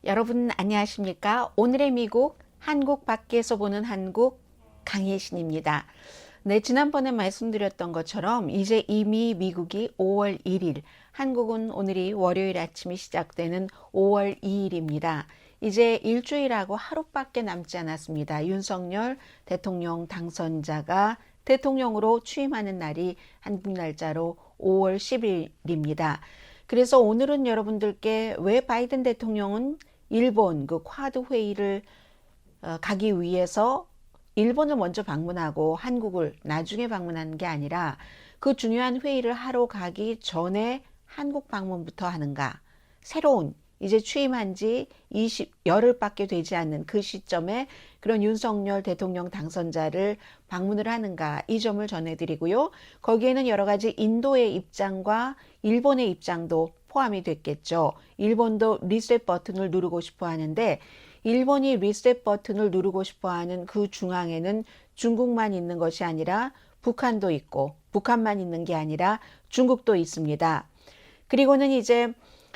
여러분 안녕하십니까? 오늘의 미국, 한국 밖에서 보는 한국 강혜신입니다. 네, 지난번에 말씀드렸던 것처럼 이제 이미 미국이 5월 1일, 한국은 오늘이 월요일 아침이 시작되는 5월 2일입니다. 이제 일주일하고 하루밖에 남지 않았습니다. 윤석열 대통령 당선자가 대통령으로 취임하는 날이 한국 날짜로 5월 10일입니다. 그래서 오늘은 여러분들께 왜 바이든 대통령은 일본 그 쿼드 회의를 가기 위해서 일본을 먼저 방문하고 한국을 나중에 방문하는 게 아니라 그 중요한 회의를 하러 가기 전에 한국 방문부터 하는가? 새로운 이제 취임한 지 열흘밖에 되지 않는 그 시점에 그런 윤석열 대통령 당선자를 방문을 하는가? 이 점을 전해드리고요. 거기에는 여러 가지 인도의 입장과 일본의 입장도 포함이 됐겠죠. 일본도 리셋 버튼을 누르고 싶어 하는데 일본이 리셋 버튼을 누르고 싶어 하는 그 중앙에는 중국만 있는 것이 아니라 북한도 있고 북한만 있는 게 아니라 중국도 있습니다. 그리고는 이제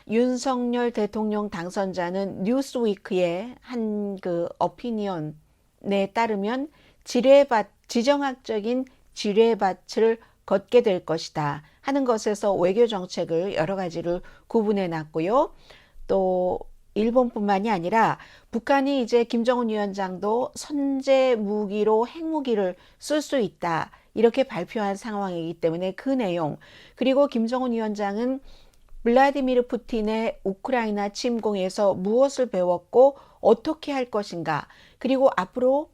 윤석열 대통령 당선자는 뉴스위크의 한 그 어피니언에 따르면 지정학적인 지뢰밭을 걷게 될 것이다 하는 것에서 외교 정책을 여러 가지를 구분해 놨고요. 또 일본뿐만이 아니라 북한이 이제 김정은 위원장도 선제 무기로 핵무기를 쓸 수 있다 이렇게 발표한 상황이기 때문에 그 내용, 그리고 김정은 위원장은 블라디미르 푸틴의 우크라이나 침공에서 무엇을 배웠고 어떻게 할 것인가, 그리고 앞으로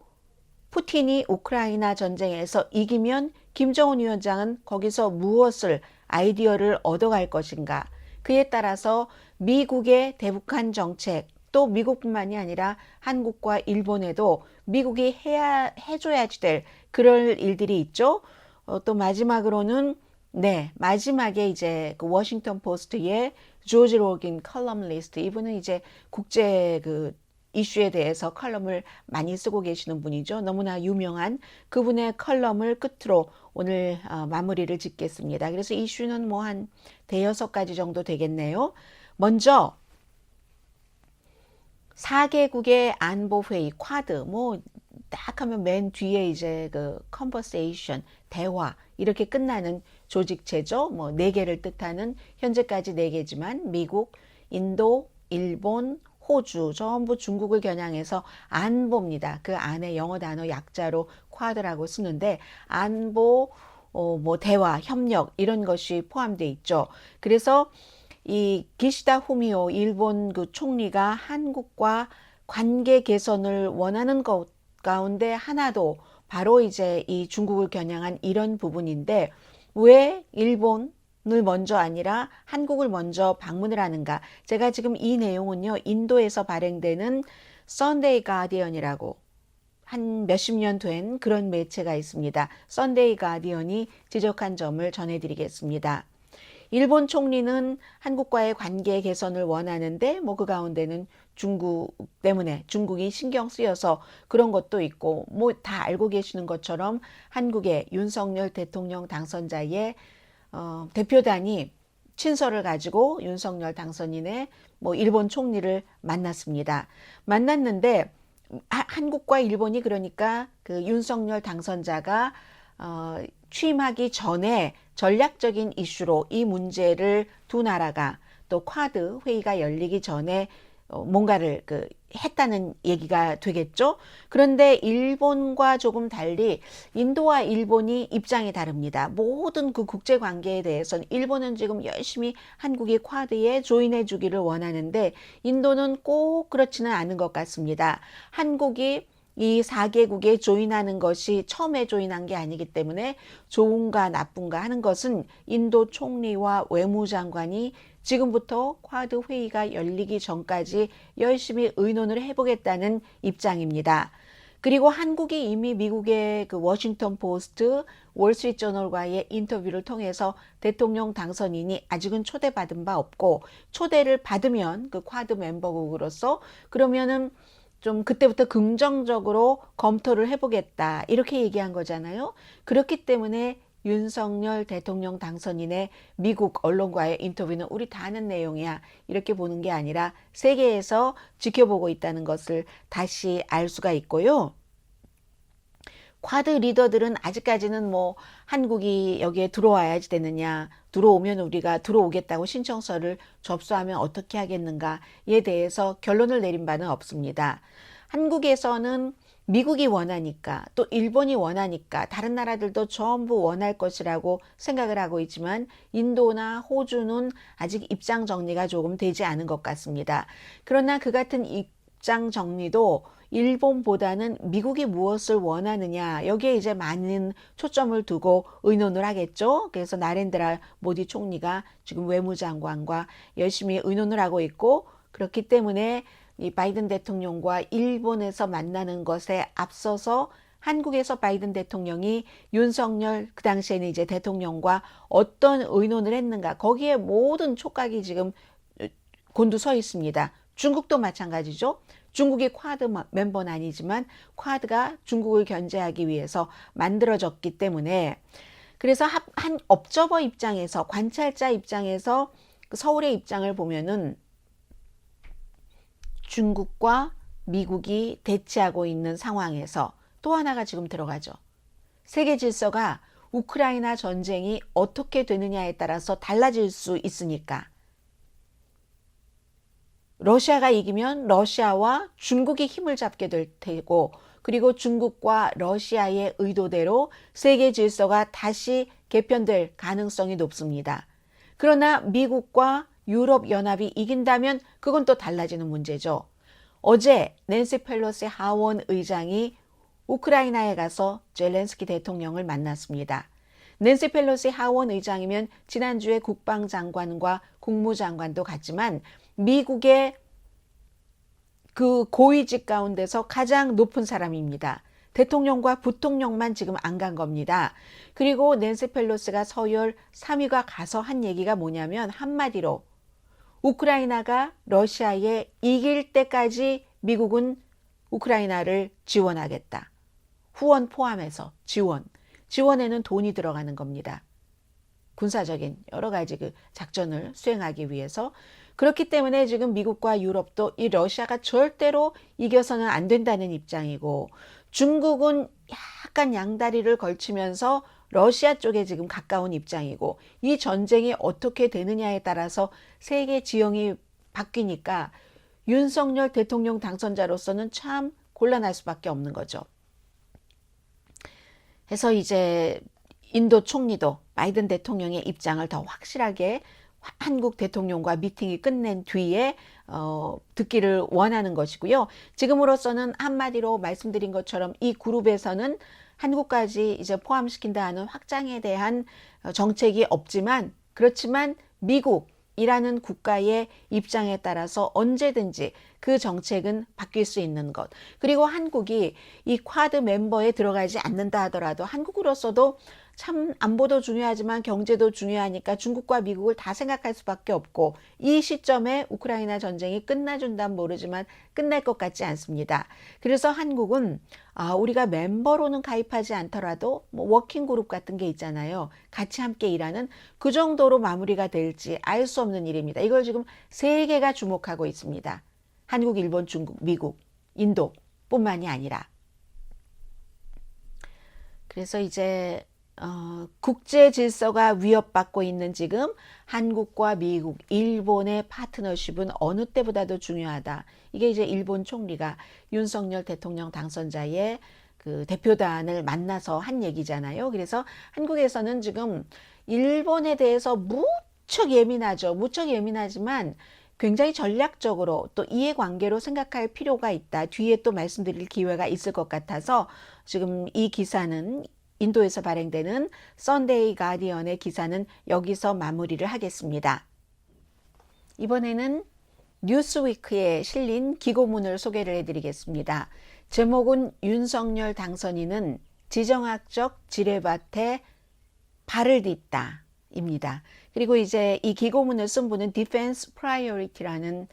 푸틴이 우크라이나 전쟁에서 이기면 김정은 위원장은 거기서 무엇을 아이디어를 얻어갈 것인가, 그에 따라서 미국의 대북한 정책, 또 미국뿐만이 아니라 한국과 일본에도 미국이 해줘야지 될 그럴 일들이 있죠. 또 마지막으로는 마지막에 이제 그 워싱턴 포스트의 조지 로긴 컬럼리스트, 이분은 이제 국제 그 이슈에 대해서 컬럼을 많이 쓰고 계시는 분이죠. 너무나 유명한 그분의 컬럼을 끝으로 오늘 마무리를 짓겠습니다. 그래서 이슈는 뭐 한 대여섯 가지 정도 되겠네요. 먼저 4개국의 안보회의 쿼드, 뭐 딱 하면 맨 뒤에 이제 그 컨버세이션, 대화 이렇게 끝나는 조직체죠. 뭐 4개를 뜻하는, 현재까지 4개지만 미국, 인도, 일본, 호주 전부 중국을 겨냥해서 안보입니다. 그 안에 영어 단어 약자로 쿼드라고 쓰는데 안보, 뭐 대화, 협력 이런 것이 포함되어 있죠. 그래서 이 기시다 후미오 일본 그 총리가 한국과 관계 개선을 원하는 것 가운데 하나도 바로 이제 이 중국을 겨냥한 이런 부분인데, 왜 일본을 먼저 아니라 한국을 먼저 방문을 하는가? 제가 지금 이 내용은요, 인도에서 발행되는 썬데이 가디언이라고 한 몇십 년 된 그런 매체가 있습니다. 썬데이 가디언이 지적한 점을 전해드리겠습니다. 일본 총리는 한국과의 관계 개선을 원하는데 뭐 그 가운데는 중국 때문에 중국이 신경 쓰여서 그런 것도 있고, 뭐 다 알고 계시는 것처럼 한국의 윤석열 대통령 당선자의 대표단이 친서를 가지고 윤석열 당선인의 뭐 일본 총리를 만났습니다. 만났는데 한국과 일본이, 그러니까 그 윤석열 당선자가 취임하기 전에 전략적인 이슈로 이 문제를 두 나라가 또 쿼드 회의가 열리기 전에 뭔가를 했다는 얘기가 되겠죠. 그런데 일본과 조금 달리 인도와 일본이 입장이 다릅니다. 모든 그 국제 관계에 대해서는 일본은 지금 열심히 한국이 쿼드에 조인해 주기를 원하는데 인도는 꼭 그렇지는 않은 것 같습니다. 한국이 이 4개국에 조인하는 것이 처음에 조인한 게 아니기 때문에 좋은가 나쁜가 하는 것은 인도 총리와 외무장관이 지금부터 쿼드 회의가 열리기 전까지 열심히 의논을 해보겠다는 입장입니다. 그리고 한국이 이미 미국의 그 워싱턴 포스트, 월스트리트저널과의 인터뷰를 통해서 대통령 당선인이 아직은 초대받은 바 없고, 초대를 받으면 그 쿼드 멤버국으로서 그러면은 좀 그때부터 긍정적으로 검토를 해보겠다 이렇게 얘기한 거잖아요. 그렇기 때문에 윤석열 대통령 당선인의 미국 언론과의 인터뷰는 우리 다 아는 내용이야. 이렇게 보는 게 아니라 세계에서 지켜보고 있다는 것을 다시 알 수가 있고요. 쿼드 리더들은 아직까지는 뭐 한국이 여기에 들어와야지 되느냐, 들어오면 우리가 들어오겠다고 신청서를 접수하면 어떻게 하겠는가에 대해서 결론을 내린 바는 없습니다. 한국에서는 미국이 원하니까 또 일본이 원하니까 다른 나라들도 전부 원할 것이라고 생각을 하고 있지만 인도나 호주는 아직 입장 정리가 조금 되지 않은 것 같습니다. 그러나 그 같은 입장 정리도 일본보다는 미국이 무엇을 원하느냐 여기에 이제 많은 초점을 두고 의논을 하겠죠. 그래서 나렌드라 모디 총리가 지금 외무장관과 열심히 의논을 하고 있고 그렇기 때문에 이 바이든 대통령과 일본에서 만나는 것에 앞서서 한국에서 바이든 대통령이 윤석열 그 당시에는 이제 대통령과 어떤 의논을 했는가 거기에 모든 촉각이 지금 곤두서 있습니다. 중국도 마찬가지죠. 중국이 쿼드 멤버는 아니지만 쿼드가 중국을 견제하기 위해서 만들어졌기 때문에 그래서 한 업저버 입장에서 관찰자 입장에서 서울의 입장을 보면은 중국과 미국이 대치하고 있는 상황에서 또 하나가 지금 들어가죠. 세계 질서가 우크라이나 전쟁이 어떻게 되느냐에 따라서 달라질 수 있으니까 러시아가 이기면 러시아와 중국이 힘을 잡게 될 테고 그리고 중국과 러시아의 의도대로 세계 질서가 다시 개편될 가능성이 높습니다. 그러나 미국과 유럽연합이 이긴다면 그건 또 달라지는 문제죠. 어제 낸시 펠로시 하원 의장이 우크라이나에 가서 젤렌스키 대통령을 만났습니다. 낸시 펠로시 하원 의장이면 지난주에 국방장관과 국무장관도 갔지만 미국의 그 고위직 가운데서 가장 높은 사람입니다. 대통령과 부통령만 지금 안 간 겁니다. 그리고 낸시 펠로시가 서열 3위가 가서 한 얘기가 뭐냐면 한마디로 우크라이나가 러시아에 이길 때까지 미국은 우크라이나를 지원하겠다. 후원 포함해서 지원에는 돈이 들어가는 겁니다. 군사적인 여러 가지 그 작전을 수행하기 위해서 그렇기 때문에 지금 미국과 유럽도 이 러시아가 절대로 이겨서는 안 된다는 입장이고 중국은 약간 양다리를 걸치면서 러시아 쪽에 지금 가까운 입장이고 이 전쟁이 어떻게 되느냐에 따라서 세계 지형이 바뀌니까 윤석열 대통령 당선자로서는 참 곤란할 수밖에 없는 거죠. 해서 이제 인도 총리도 바이든 대통령의 입장을 더 확실하게 한국 대통령과 미팅이 끝낸 뒤에 듣기를 원하는 것이고요. 지금으로서는 한마디로 말씀드린 것처럼 이 그룹에서는 한국까지 이제 포함시킨다 하는 확장에 대한 정책이 없지만 그렇지만 미국이라는 국가의 입장에 따라서 언제든지 그 정책은 바뀔 수 있는 것. 그리고 한국이 이 쿼드 멤버에 들어가지 않는다 하더라도 한국으로서도 참 안보도 중요하지만 경제도 중요하니까 중국과 미국을 다 생각할 수밖에 없고 이 시점에 우크라이나 전쟁이 끝나준다면 모르지만 끝날 것 같지 않습니다. 그래서 한국은 우리가 멤버로는 가입하지 않더라도 뭐 워킹 그룹 같은 게 있잖아요. 같이 함께 일하는 그 정도로 마무리가 될지 알 수 없는 일입니다. 이걸 지금 세계가 주목하고 있습니다. 한국, 일본, 중국, 미국, 인도 뿐만이 아니라. 그래서 이제 국제 질서가 위협받고 있는 지금 한국과 미국, 일본의 파트너십은 어느 때보다도 중요하다. 이게 이제 일본 총리가 윤석열 대통령 당선자의 그 대표단을 만나서 한 얘기잖아요. 그래서 한국에서는 지금 일본에 대해서 무척 예민하죠. 무척 예민하지만 굉장히 전략적으로 또 이해관계로 생각할 필요가 있다. 뒤에 또 말씀드릴 기회가 있을 것 같아서 지금 이 기사는 인도에서 발행되는 선데이 가디언의 기사는 여기서 마무리를 하겠습니다. 이번에는 뉴스위크에 실린 기고문을 소개를 해드리겠습니다. 제목은 윤석열 당선인은 지정학적 지뢰밭에 발을 딛다 입니다. 그리고 이제 이 기고문을 쓴 분은 Defense Priority라는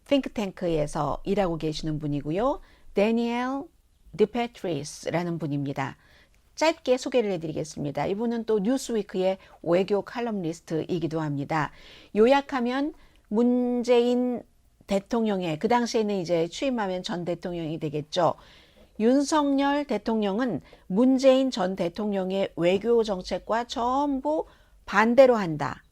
think-tank에서 일하고 계시는 분이고요. 데니엘 디페트리스라는 분입니다. 짧게 소개를 해드리겠습니다. 이분은 또 뉴스위크의 외교 칼럼니스트이기도 합니다. 요약하면 문재인 대통령의, 그 당시에는 이제 취임하면 전 대통령이 되겠죠. 윤석열 대통령은 문재인 전 대통령의 외교 정책과 전부 반대로 한다.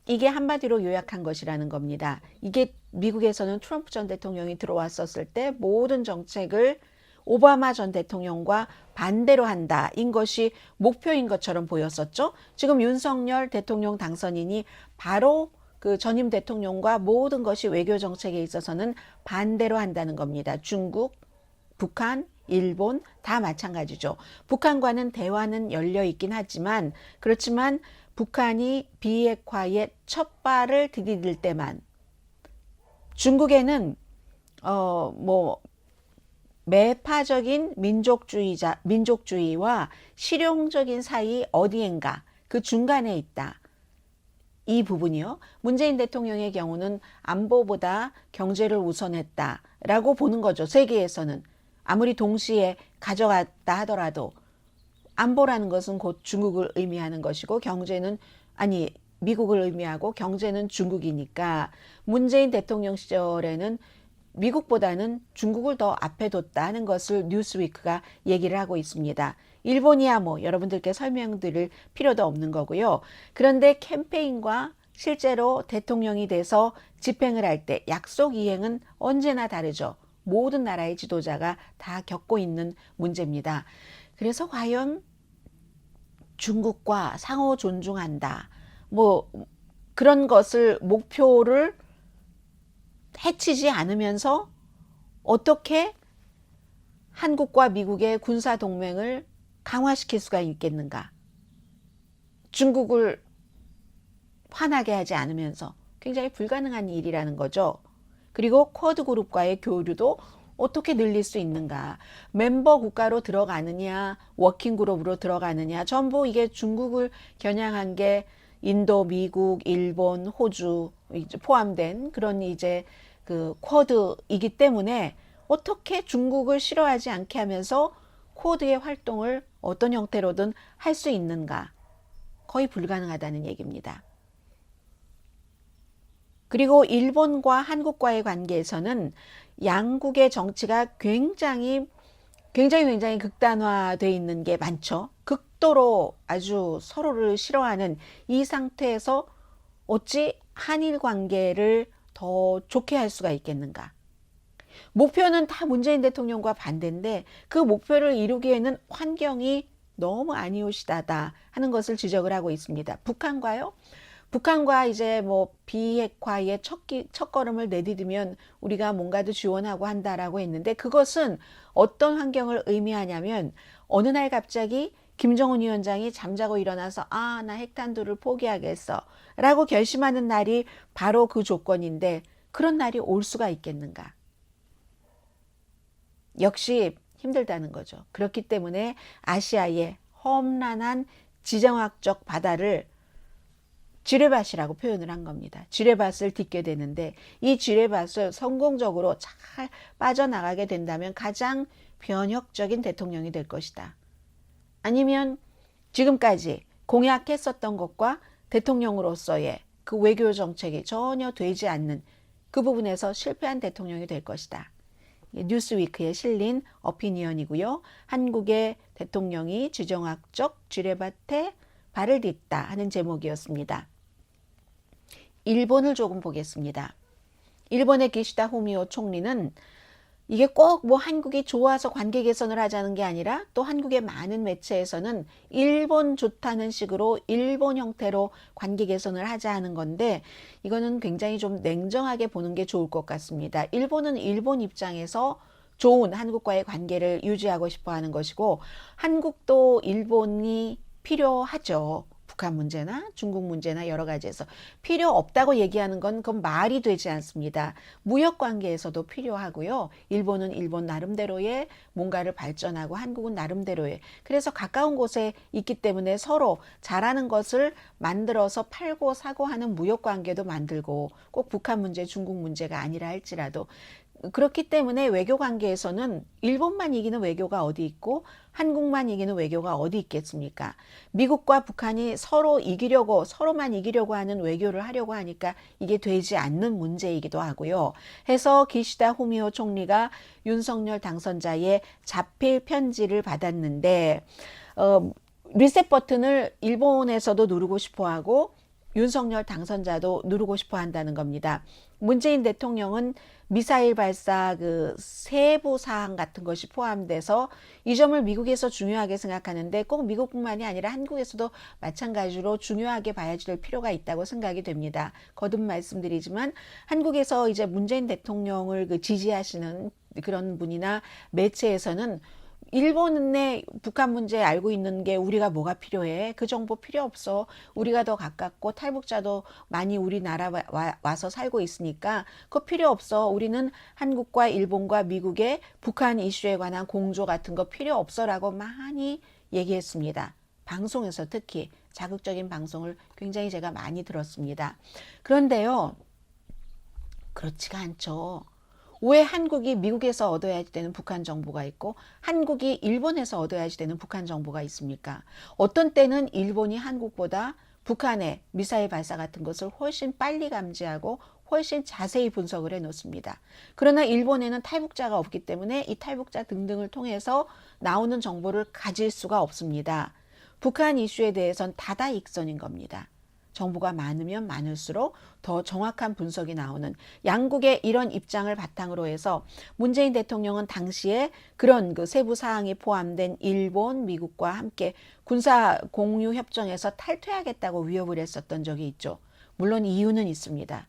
이게 한마디로 요약한 것이라는 겁니다. 이게 미국에서는 트럼프 전 대통령이 들어왔었을 때 모든 정책을 오바마 전 대통령과 반대로 한다. 인 것이 목표인 것처럼 보였었죠. 지금 윤석열 대통령 당선인이 바로 그 전임 대통령과 모든 것이 외교 정책에 있어서는 반대로 한다는 겁니다. 중국, 북한, 일본 다 마찬가지죠. 북한과는 대화는 열려 있긴 하지만, 그렇지만 북한이 비핵화에 첫 발을 디딜 때만, 중국에는 매파적인 민족주의와 실용적인 사이 어디엔가 그 중간에 있다. 이 부분이요. 문재인 대통령의 경우는 안보보다 경제를 우선했다라고 보는 거죠. 세계에서는. 아무리 동시에 가져갔다 하더라도 안보라는 것은 곧 중국을 의미하는 것이고 미국을 의미하고 경제는 중국이니까 문재인 대통령 시절에는 미국보다는 중국을 더 앞에 뒀다 하는 것을 뉴스위크가 얘기를 하고 있습니다. 일본이야 뭐 여러분들께 설명드릴 필요도 없는 거고요. 그런데 캠페인과 실제로 대통령이 돼서 집행을 할 때 약속 이행은 언제나 다르죠. 모든 나라의 지도자가 다 겪고 있는 문제입니다. 그래서 과연 중국과 상호 존중한다. 뭐 그런 것을 목표를 해치지 않으면서 어떻게 한국과 미국의 군사 동맹을 강화시킬 수가 있겠는가? 중국을 화나게 하지 않으면서 굉장히 불가능한 일이라는 거죠. 그리고 쿼드 그룹과의 교류도 어떻게 늘릴 수 있는가? 멤버 국가로 들어가느냐, 워킹 그룹으로 들어가느냐, 전부 이게 중국을 겨냥한 게 인도, 미국, 일본, 호주 포함된 그런 이제 그 쿼드이기 때문에 어떻게 중국을 싫어하지 않게 하면서 쿼드의 활동을 어떤 형태로든 할 수 있는가? 거의 불가능하다는 얘기입니다. 그리고 일본과 한국과의 관계에서는 양국의 정치가 굉장히 극단화되어 있는 게 많죠. 극도로 아주 서로를 싫어하는 이 상태에서 어찌 한일 관계를 더 좋게 할 수가 있겠는가? 목표는 다 문재인 대통령과 반대인데 그 목표를 이루기에는 환경이 너무 아니오시다다 하는 것을 지적을 하고 있습니다. 북한과요? 북한과 이제 뭐 비핵화의 첫걸음을 내디디면 우리가 뭔가도 지원하고 한다라고 했는데 그것은 어떤 환경을 의미하냐면 어느 날 갑자기 김정은 위원장이 잠자고 일어나서 나 핵탄두를 포기하겠어 라고 결심하는 날이 바로 그 조건인데 그런 날이 올 수가 있겠는가? 역시 힘들다는 거죠. 그렇기 때문에 아시아의 험난한 지정학적 바다를 지뢰밭이라고 표현을 한 겁니다. 지뢰밭을 딛게 되는데 이 지뢰밭을 성공적으로 잘 빠져나가게 된다면 가장 변혁적인 대통령이 될 것이다. 아니면 지금까지 공약했었던 것과 대통령으로서의 그 외교 정책이 전혀 되지 않는 그 부분에서 실패한 대통령이 될 것이다. 뉴스위크에 실린 어피니언이고요. 한국의 대통령이 지정학적 지뢰밭에 발을 딛다 하는 제목이었습니다. 일본을 조금 보겠습니다. 일본의 기시다 후미오 총리는 이게 꼭 뭐 한국이 좋아서 관계 개선을 하자는 게 아니라 또 한국의 많은 매체에서는 일본 좋다는 식으로 일본 형태로 관계 개선을 하자 하는 건데 이거는 굉장히 좀 냉정하게 보는 게 좋을 것 같습니다. 일본은 일본 입장에서 좋은 한국과의 관계를 유지하고 싶어 하는 것이고 한국도 일본이 필요하죠. 북한 문제나 중국 문제나 여러 가지에서 필요 없다고 얘기하는 건 그건 말이 되지 않습니다. 무역 관계에서도 필요하고요. 일본은 일본 나름대로의 뭔가를 발전하고 한국은 나름대로의 그래서 가까운 곳에 있기 때문에 서로 잘하는 것을 만들어서 팔고 사고 하는 무역 관계도 만들고 꼭 북한 문제, 중국 문제가 아니라 할지라도 그렇기 때문에 외교 관계에서는 일본만 이기는 외교가 어디 있고 한국만 이기는 외교가 어디 있겠습니까? 미국과 북한이 서로 이기려고 서로만 이기려고 하는 외교를 하려고 하니까 이게 되지 않는 문제이기도 하고요. 해서 기시다 후미오 총리가 윤석열 당선자의 자필 편지를 받았는데 리셋 버튼을 일본에서도 누르고 싶어 하고 윤석열 당선자도 누르고 싶어 한다는 겁니다. 문재인 대통령은 미사일 발사 그 세부 사항 같은 것이 포함돼서 이 점을 미국에서 중요하게 생각하는데 꼭 미국뿐만이 아니라 한국에서도 마찬가지로 중요하게 봐야지 될 필요가 있다고 생각이 됩니다. 거듭 말씀드리지만 한국에서 이제 문재인 대통령을 지지하시는 그런 분이나 매체에서는 일본의 북한 문제 알고 있는 게 우리가 뭐가 필요해? 그 정보 필요 없어. 우리가 더 가깝고 탈북자도 많이 우리나라 와서 살고 있으니까 그거 필요 없어. 우리는 한국과 일본과 미국의 북한 이슈에 관한 공조 같은 거 필요 없어라고 많이 얘기했습니다. 방송에서 특히 자극적인 방송을 굉장히 제가 많이 들었습니다. 그런데요, 그렇지가 않죠. 왜 한국이 미국에서 얻어야지 되는 북한 정보가 있고 한국이 일본에서 얻어야지 되는 북한 정보가 있습니까? 어떤 때는 일본이 한국보다 북한의 미사일 발사 같은 것을 훨씬 빨리 감지하고 훨씬 자세히 분석을 해 놓습니다. 그러나 일본에는 탈북자가 없기 때문에 이 탈북자 등등을 통해서 나오는 정보를 가질 수가 없습니다. 북한 이슈에 대해선 다다익선인 겁니다. 정보가 많으면 많을수록 더 정확한 분석이 나오는 양국의 이런 입장을 바탕으로 해서 문재인 대통령은 당시에 그런 그 세부 사항이 포함된 일본, 미국과 함께 군사 공유 협정에서 탈퇴하겠다고 위협을 했었던 적이 있죠. 물론 이유는 있습니다.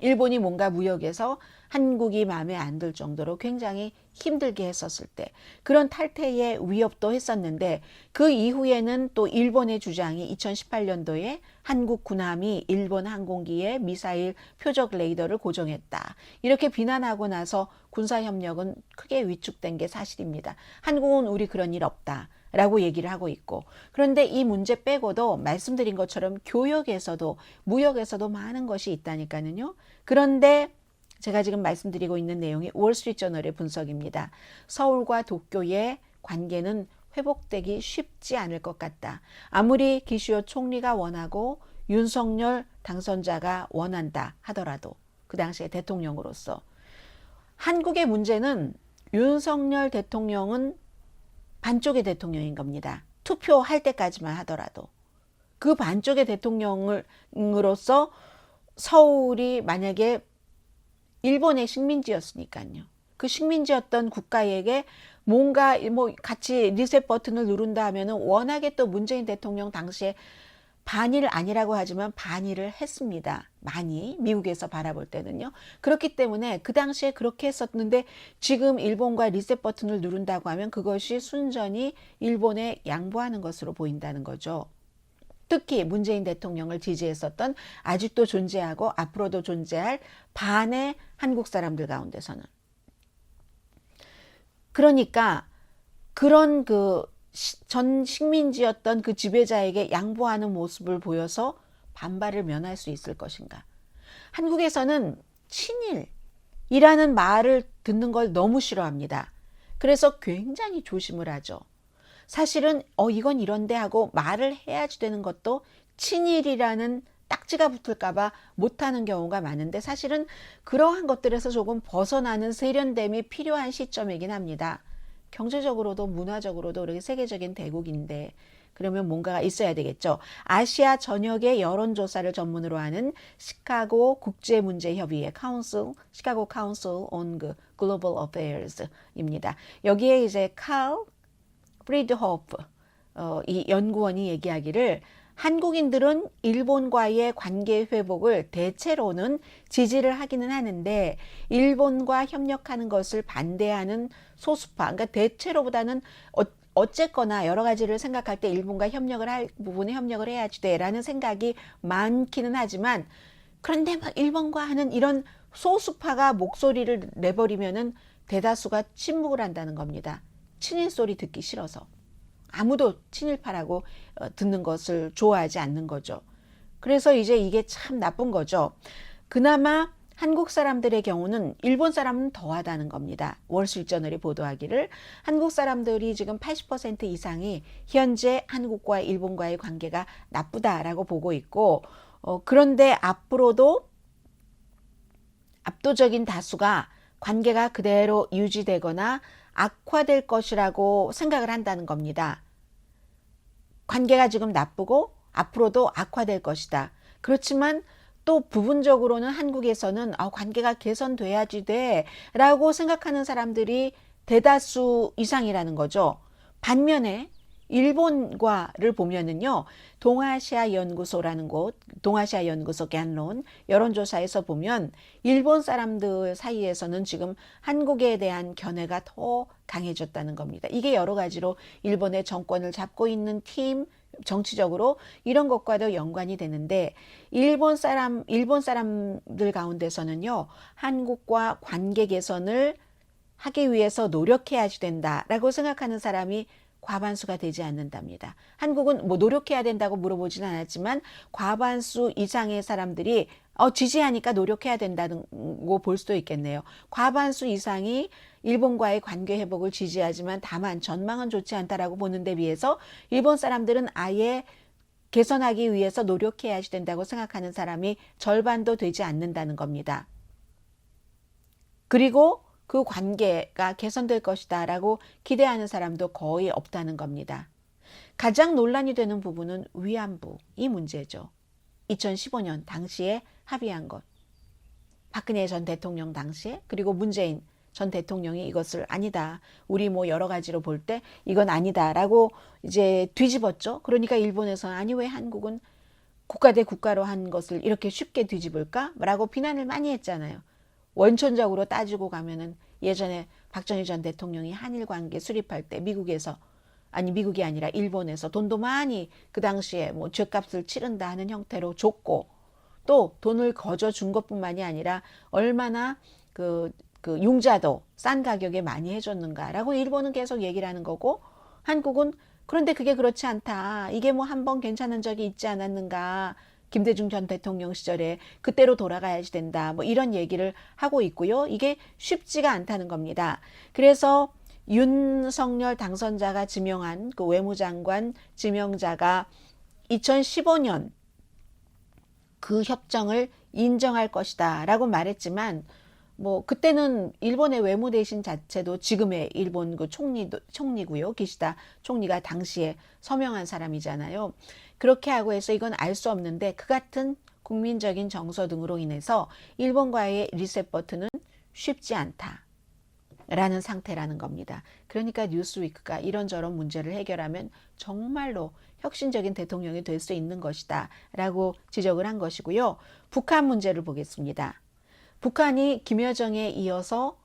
일본이 뭔가 무역에서 한국이 마음에 안 들 정도로 굉장히 힘들게 했었을 때 그런 탈퇴의 위협도 했었는데 그 이후에는 또 일본의 주장이 2018년도에 한국 군함이 일본 항공기에 미사일 표적 레이더를 고정했다. 이렇게 비난하고 나서 군사협력은 크게 위축된 게 사실입니다. 한국은 우리 그런 일 없다. 라고 얘기를 하고 있고 그런데 이 문제 빼고도 말씀드린 것처럼 교역에서도 무역에서도 많은 것이 있다니까요. 그런데 제가 지금 말씀드리고 있는 내용이 월스트리트저널의 분석입니다. 서울과 도쿄의 관계는 회복되기 쉽지 않을 것 같다. 아무리 기시오 총리가 원하고 윤석열 당선자가 원한다 하더라도 그 당시에 대통령으로서 한국의 문제는 윤석열 대통령은 반쪽의 대통령인 겁니다. 투표할 때까지만 하더라도 그 반쪽의 대통령으로서 서울이 만약에 일본의 식민지였으니까요. 그 식민지였던 국가에게 뭔가 뭐 같이 리셋 버튼을 누른다 하면은 워낙에 또 문재인 대통령 당시에 반일 아니라고 하지만 반일을 했습니다. 많이 미국에서 바라볼 때는요. 그렇기 때문에 그 당시에 그렇게 했었는데 지금 일본과 리셋 버튼을 누른다고 하면 그것이 순전히 일본에 양보하는 것으로 보인다는 거죠. 특히 문재인 대통령을 지지했었던 아직도 존재하고 앞으로도 존재할 반의 한국 사람들 가운데서는. 그러니까 그런 전 식민지였던 그 지배자에게 양보하는 모습을 보여서 반발을 면할 수 있을 것인가. 한국에서는 친일이라는 말을 듣는 걸 너무 싫어합니다. 그래서 굉장히 조심을 하죠. 사실은 이건 이런데 하고 말을 해야지 되는 것도 친일이라는 딱지가 붙을까봐 못하는 경우가 많은데 사실은 그러한 것들에서 조금 벗어나는 세련됨이 필요한 시점이긴 합니다. 경제적으로도 문화적으로도 이렇게 세계적인 대국인데 그러면 뭔가가 있어야 되겠죠. 아시아 전역의 여론조사를 전문으로 하는 시카고 국제문제협의회 시카고 카운슬 on Global Affairs입니다. 여기에 이제 칼 프리드호프 이 연구원이 얘기하기를 한국인들은 일본과의 관계 회복을 대체로는 지지를 하기는 하는데 일본과 협력하는 것을 반대하는 소수파, 그러니까 대체로보다는 어쨌거나 여러 가지를 생각할 때 일본과 협력을 할 부분에 협력을 해야지 돼라는 생각이 많기는 하지만 그런데 막 일본과 하는 이런 소수파가 목소리를 내버리면은 대다수가 침묵을 한다는 겁니다. 친일 소리 듣기 싫어서. 아무도 친일파라고 듣는 것을 좋아하지 않는 거죠. 그래서 이제 이게 참 나쁜 거죠. 그나마 한국 사람들의 경우는 일본 사람은 더하다는 겁니다. 월스트리트저널이 보도하기를 한국 사람들이 지금 80% 이상이 현재 한국과 일본과의 관계가 나쁘다라고 보고 있고, 그런데 앞으로도 압도적인 다수가 관계가 그대로 유지되거나 악화될 것이라고 생각을 한다는 겁니다. 관계가 지금 나쁘고 앞으로도 악화될 것이다. 그렇지만 또 부분적으로는 한국에서는 관계가 개선돼야지 돼 라고 생각하는 사람들이 대다수 이상이라는 거죠. 반면에 일본과를 보면은요, 동아시아 연구소라는 곳, 동아시아 연구소 갠론 여론조사에서 보면 일본 사람들 사이에서는 지금 한국에 대한 견해가 더 강해졌다는 겁니다. 이게 여러 가지로 일본의 정권을 잡고 있는 팀, 정치적으로 이런 것과도 연관이 되는데, 일본 사람들 가운데서는요, 한국과 관계 개선을 하기 위해서 노력해야지 된다라고 생각하는 사람이 과반수가 되지 않는답니다. 한국은 뭐 노력해야 된다고 물어보지는 않았지만 과반수 이상의 사람들이 지지하니까 노력해야 된다는 거 볼 수도 있겠네요. 과반수 이상이 일본과의 관계 회복을 지지하지만 다만 전망은 좋지 않다라고 보는 데 비해서 일본 사람들은 아예 개선하기 위해서 노력해야지 된다고 생각하는 사람이 절반도 되지 않는다는 겁니다. 그리고 그 관계가 개선될 것이다 라고 기대하는 사람도 거의 없다는 겁니다. 가장 논란이 되는 부분은 위안부, 이 문제죠. 2015년 당시에 합의한 것. 박근혜 전 대통령 당시에, 그리고 문재인 전 대통령이 이것을 아니다, 우리 뭐 여러 가지로 볼 때 이건 아니다 라고 이제 뒤집었죠. 그러니까 일본에서는 아니 왜 한국은 국가 대 국가로 한 것을 이렇게 쉽게 뒤집을까? 라고 비난을 많이 했잖아요. 원천적으로 따지고 가면은 예전에 박정희 전 대통령이 한일 관계 수립할 때 미국이 아니라 일본에서 돈도 많이 그 당시에 뭐 죗값을 치른다 하는 형태로 줬고, 또 돈을 거저 준 것뿐만이 아니라 얼마나 그 융자도 싼 가격에 많이 해줬는가라고 일본은 계속 얘기를 하는 거고, 한국은 그런데 그게 그렇지 않다. 이게 뭐 한 번 괜찮은 적이 있지 않았는가. 김대중 전 대통령 시절에 그때로 돌아가야지 된다. 뭐 이런 얘기를 하고 있고요. 이게 쉽지가 않다는 겁니다. 그래서 윤석열 당선자가 지명한 그 외무장관 지명자가 2015년 그 협정을 인정할 것이다 라고 말했지만, 뭐 그때는 일본의 외무대신 자체도 지금의 일본 그 총리고요. 기시다 총리가 당시에 서명한 사람이잖아요. 그렇게 하고 해서 이건 알 수 없는데, 그 같은 국민적인 정서 등으로 인해서 일본과의 리셋 버튼은 쉽지 않다라는 상태라는 겁니다. 그러니까 뉴스위크가 이런저런 문제를 해결하면 정말로 혁신적인 대통령이 될 수 있는 것이다 라고 지적을 한 것이고요. 북한 문제를 보겠습니다. 북한이 김여정에 이어서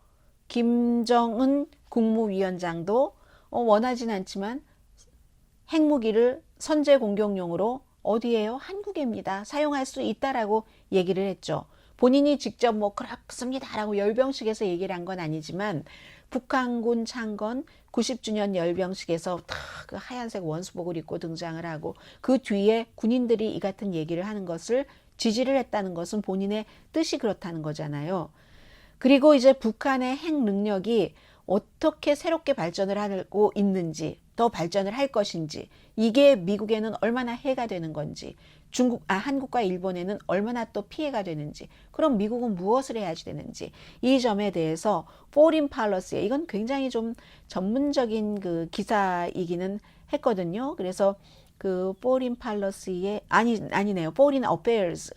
김정은 국무위원장도 원하진 않지만 핵무기를 선제 공격용으로 어디에요? 한국입니다. 사용할 수 있다라고 얘기를 했죠. 본인이 직접 뭐 그렇습니다라고 열병식에서 얘기를 한 건 아니지만, 북한군 창건 90주년 열병식에서 다 그 하얀색 원수복을 입고 등장을 하고 그 뒤에 군인들이 이 같은 얘기를 하는 것을 지지를 했다는 것은 본인의 뜻이 그렇다는 거잖아요. 그리고 이제 북한의 핵 능력이 어떻게 새롭게 발전을 하고 있는지, 더 발전을 할 것인지, 이게 미국에는 얼마나 해가 되는 건지, 한국과 일본에는 얼마나 또 피해가 되는지, 그럼 미국은 무엇을 해야지 되는지, 이 점에 대해서 포린 팔러시에, 이건 굉장히 좀 전문적인 그 기사이기는 했거든요. 그래서 그 포린 팔러시에 아니네요. 포린 어페어즈에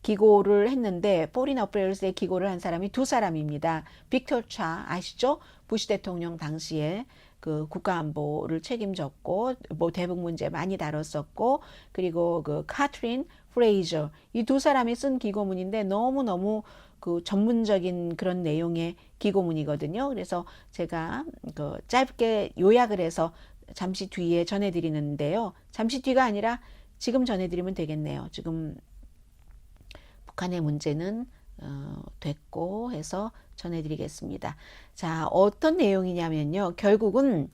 기고를 했는데, 포린 어페어즈에 기고를 한 사람이 두 사람입니다. 빅터 차 아시죠? 부시 대통령 당시에 그 국가안보를 책임졌고 뭐 대북 문제 많이 다뤘었고, 그리고 그 카트린 프레이저, 이 두 사람이 쓴 기고문인데 너무너무 그 전문적인 그런 내용의 기고문이거든요. 그래서 제가 그 짧게 요약을 해서 잠시 뒤에 전해드리는데요. 잠시 뒤가 아니라 지금 전해드리면 되겠네요. 지금 북한의 문제는 됐고 해서 전해드리겠습니다. 자, 어떤 내용이냐면요. 결국은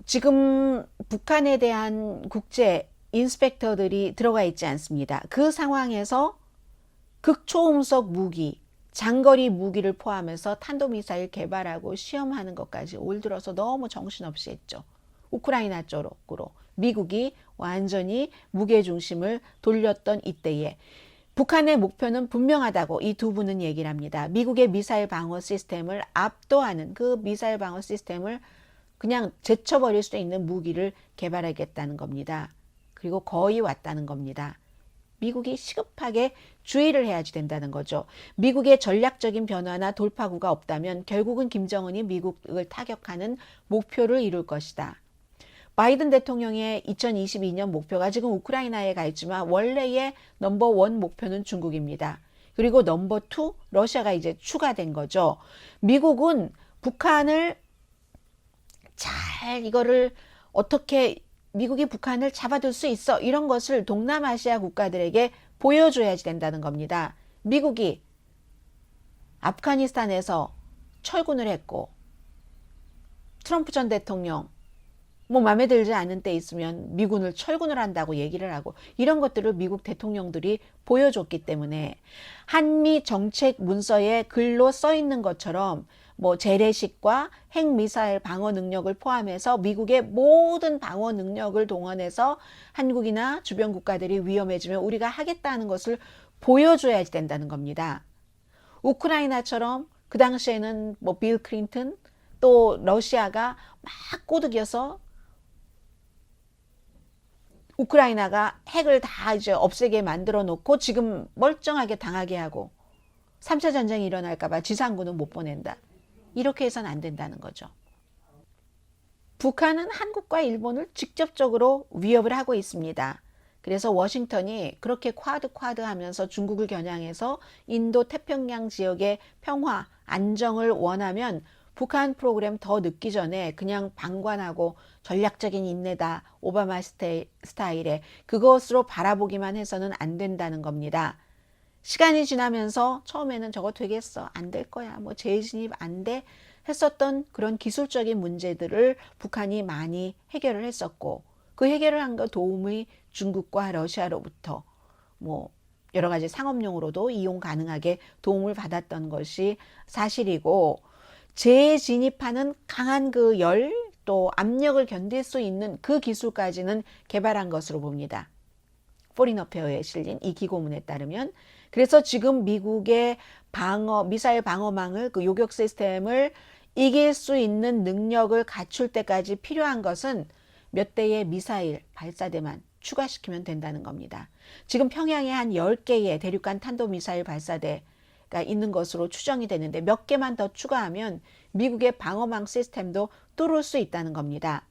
지금 북한에 대한 국제 인스펙터들이 들어가 있지 않습니다. 그 상황에서 극초음속 무기, 장거리 무기를 포함해서 탄도미사일 개발하고 시험하는 것까지 올 들어서 너무 정신없이 했죠. 우크라이나 쪽으로 미국이 완전히 무게중심을 돌렸던 이때에 북한의 목표는 분명하다고 이 두 분은 얘기를 합니다. 미국의 미사일 방어 시스템을 압도하는 그 미사일 방어 시스템을 그냥 제쳐버릴 수 있는 무기를 개발하겠다는 겁니다. 그리고 거의 왔다는 겁니다. 미국이 시급하게 주의를 해야지 된다는 거죠. 미국의 전략적인 변화나 돌파구가 없다면 결국은 김정은이 미국을 타격하는 목표를 이룰 것이다. 바이든 대통령의 2022년 목표가 지금 우크라이나에 가 있지만 원래의 넘버원 목표는 중국입니다. 그리고 넘버2 러시아가 이제 추가된 거죠. 미국은 북한을 잘 이거를 어떻게 미국이 북한을 잡아둘 수 있어 이런 것을 동남아시아 국가들에게 보여줘야지 된다는 겁니다. 미국이 아프가니스탄에서 철군을 했고 트럼프 전 대통령 뭐 마음에 들지 않은 때 있으면 미군을 철군을 한다고 얘기를 하고 이런 것들을 미국 대통령들이 보여줬기 때문에 한미 정책 문서에 글로 써 있는 것처럼 뭐 재래식과 핵미사일 방어 능력을 포함해서 미국의 모든 방어 능력을 동원해서 한국이나 주변 국가들이 위험해지면 우리가 하겠다는 것을 보여줘야 된다는 겁니다. 우크라이나처럼 그 당시에는 뭐 빌 클린턴 또 러시아가 막 꼬드겨서 우크라이나가 핵을 다 이제 없애게 만들어 놓고 지금 멀쩡하게 당하게 하고 3차 전쟁이 일어날까봐 지상군은 못 보낸다. 이렇게 해서는 안 된다는 거죠. 북한은 한국과 일본을 직접적으로 위협을 하고 있습니다. 그래서 워싱턴이 그렇게 쿼드 하면서 중국을 겨냥해서 인도 태평양 지역의 평화, 안정을 원하면 북한 프로그램 더 늦기 전에 그냥 방관하고 전략적인 인내다, 오바마 스타일의 그것으로 바라보기만 해서는 안 된다는 겁니다. 시간이 지나면서 처음에는 저거 되겠어, 안 될 거야, 뭐 재진입 안 돼 했었던 그런 기술적인 문제들을 북한이 많이 해결을 했었고 그 해결을 한 거 도움이 중국과 러시아로부터 뭐 여러 가지 상업용으로도 이용 가능하게 도움을 받았던 것이 사실이고 재진입하는 강한 그 열 또 압력을 견딜 수 있는 그 기술까지는 개발한 것으로 봅니다. 포린 어페어에 실린 이 기고문에 따르면 그래서 지금 미국의 미사일 방어망을 그 요격 시스템을 이길 수 있는 능력을 갖출 때까지 필요한 것은 몇 대의 미사일 발사대만 추가시키면 된다는 겁니다. 지금 평양에 한 10개의 대륙간 탄도미사일 발사대가 있는 것으로 추정이 되는데 몇 개만 더 추가하면 미국의 방어망 시스템도 뚫을 수 있다는 겁니다.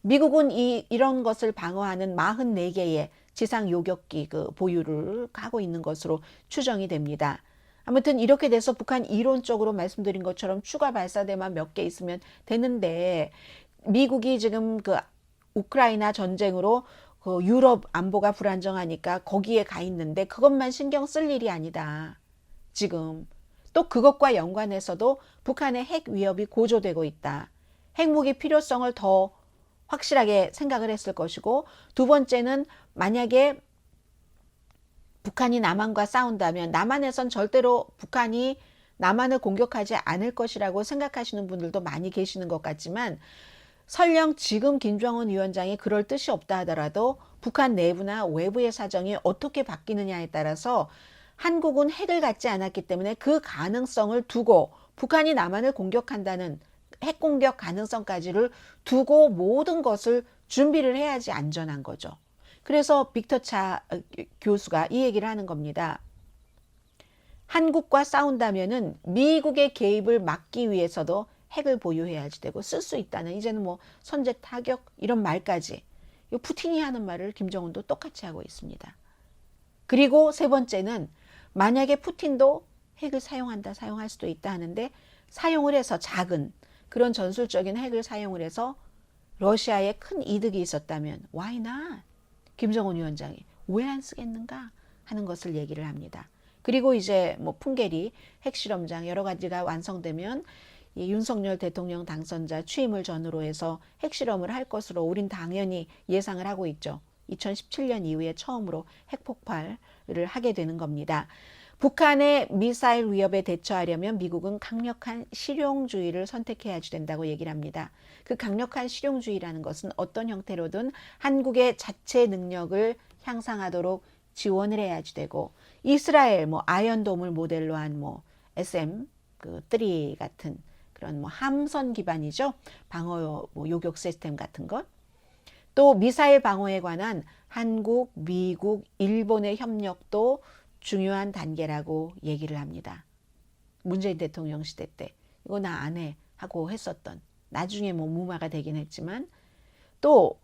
미국은 이런 것을 방어하는 44개의 지상 요격기 보유를 하고 있는 것으로 추정이 됩니다. 아무튼 이렇게 돼서 북한 이론적으로 말씀드린 것처럼 추가 발사대만 몇 개 있으면 되는데 미국이 지금 그 우크라이나 전쟁으로 그 유럽 안보가 불안정하니까 거기에 가 있는데 그것만 신경 쓸 일이 아니다. 지금 또 그것과 연관해서도 북한의 핵 위협이 고조되고 있다. 핵무기 필요성을 더 확실하게 생각을 했을 것이고 두 번째는 만약에 북한이 남한과 싸운다면 남한에선 절대로 북한이 남한을 공격하지 않을 것이라고 생각하시는 분들도 많이 계시는 것 같지만 설령 지금 김정은 위원장이 그럴 뜻이 없다 하더라도 북한 내부나 외부의 사정이 어떻게 바뀌느냐에 따라서 한국은 핵을 갖지 않았기 때문에 그 가능성을 두고 북한이 남한을 공격한다는 핵공격 가능성까지를 두고 모든 것을 준비를 해야지 안전한 거죠. 그래서 빅터 차 교수가 이 얘기를 하는 겁니다. 한국과 싸운다면은 미국의 개입을 막기 위해서도 핵을 보유해야지 되고 쓸 수 있다는 이제는 뭐 선제 타격 이런 말까지 푸틴이 하는 말을 김정은도 똑같이 하고 있습니다. 그리고 세 번째는 만약에 푸틴도 핵을 사용할 수도 있다 하는데 사용을 해서 작은 그런 전술적인 핵을 사용을 해서 러시아에 큰 이득이 있었다면 why not? 김정은 위원장이 왜 안 쓰겠는가 하는 것을 얘기를 합니다. 그리고 이제 뭐 풍계리 핵실험장 여러 가지가 완성되면 이 윤석열 대통령 당선자 취임을 전후로 해서 핵실험을 할 것으로 우린 당연히 예상을 하고 있죠. 2017년 이후에 처음으로 핵폭발을 하게 되는 겁니다. 북한의 미사일 위협에 대처하려면 미국은 강력한 실용주의를 선택해야지 된다고 얘기를 합니다. 그 강력한 실용주의라는 것은 어떤 형태로든 한국의 자체 능력을 향상하도록 지원을 해야지 되고, 이스라엘 아이언돔을 모델로 한 SM 그 3 같은 그런 함선 기반이죠. 방어 요격 시스템 같은 것. 또 미사일 방어에 관한 한국, 미국, 일본의 협력도 중요한 단계라고 얘기를 합니다. 문재인 대통령 시대 때 이거 나 안 해 하고 했었던, 나중에 무마가 되긴 했지만, 또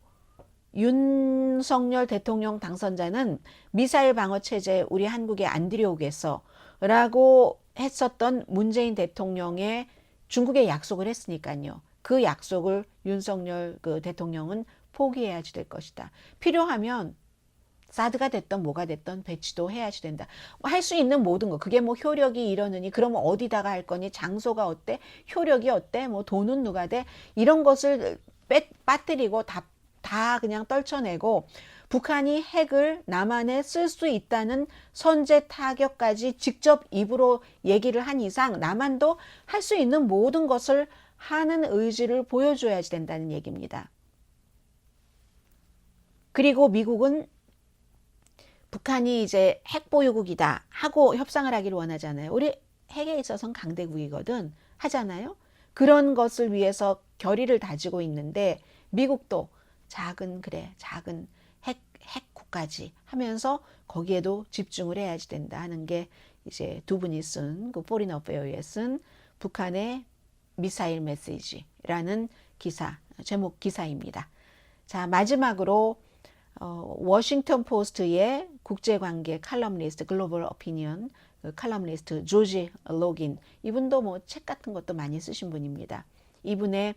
윤석열 대통령 당선자는 미사일 방어 체제 우리 한국에 안 들여오겠어 라고 했었던 문재인 대통령의 중국에 약속을 했으니까요. 그 약속을 윤석열 그 대통령은 포기해야지 될 것이다. 필요하면 사드가 됐던 뭐가 됐던 배치도 해야지 된다. 할 수 있는 모든 거. 그게 효력이 이러느니 그러면 어디다가 할 거니, 장소가 어때, 효력이 어때, 돈은 누가 돼, 이런 것을 빠뜨리고 다 그냥 떨쳐내고, 북한이 핵을 남한에 쓸 수 있다는 선제 타격까지 직접 입으로 얘기를 한 이상 남한도 할 수 있는 모든 것을 하는 의지를 보여줘야지 된다는 얘기입니다. 그리고 미국은 북한이 이제 핵 보유국이다 하고 협상을 하기를 원하잖아요. 우리 핵에 있어서는 강대국이거든 하잖아요. 그런 것을 위해서 결의를 다지고 있는데, 미국도 작은 핵 국가지 하면서 거기에도 집중을 해야지 된다 하는 게 이제 두 분이 쓴 그 포린 어페어에 쓴 북한의 미사일 메시지라는 제목 기사입니다. 자, 마지막으로 워싱턴 포스트의 국제관계 칼럼니스트, 글로벌 오피니언 칼럼니스트 조지 로긴, 이분도 책 같은 것도 많이 쓰신 분입니다. 이분의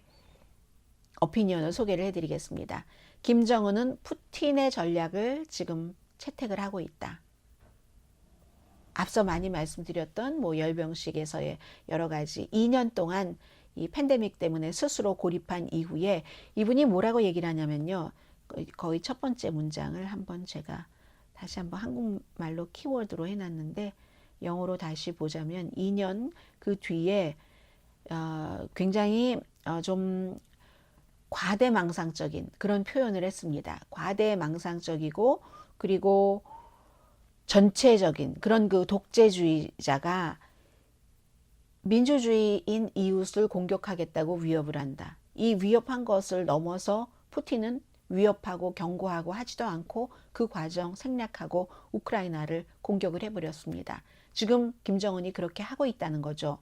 오피니언을 소개를 해드리겠습니다. 김정은은 푸틴의 전략을 지금 채택을 하고 있다. 앞서 많이 말씀드렸던 열병식에서의 여러 가지 2년 동안 이 팬데믹 때문에 스스로 고립한 이후에 이분이 뭐라고 얘기를 하냐면요. 거의 첫 번째 문장을 한번 제가 다시 한번 한국말로 키워드로 해놨는데, 영어로 다시 보자면 2년 그 뒤에 굉장히 좀 과대망상적인 그런 표현을 했습니다. 과대망상적이고, 그리고 전체적인 그런 그 독재주의자가 민주주의인 이웃을 공격하겠다고 위협을 한다. 이 위협한 것을 넘어서 푸틴은 위협하고 경고하고 하지도 않고 그 과정 생략하고 우크라이나를 공격을 해버렸습니다. 지금 김정은이 그렇게 하고 있다는 거죠.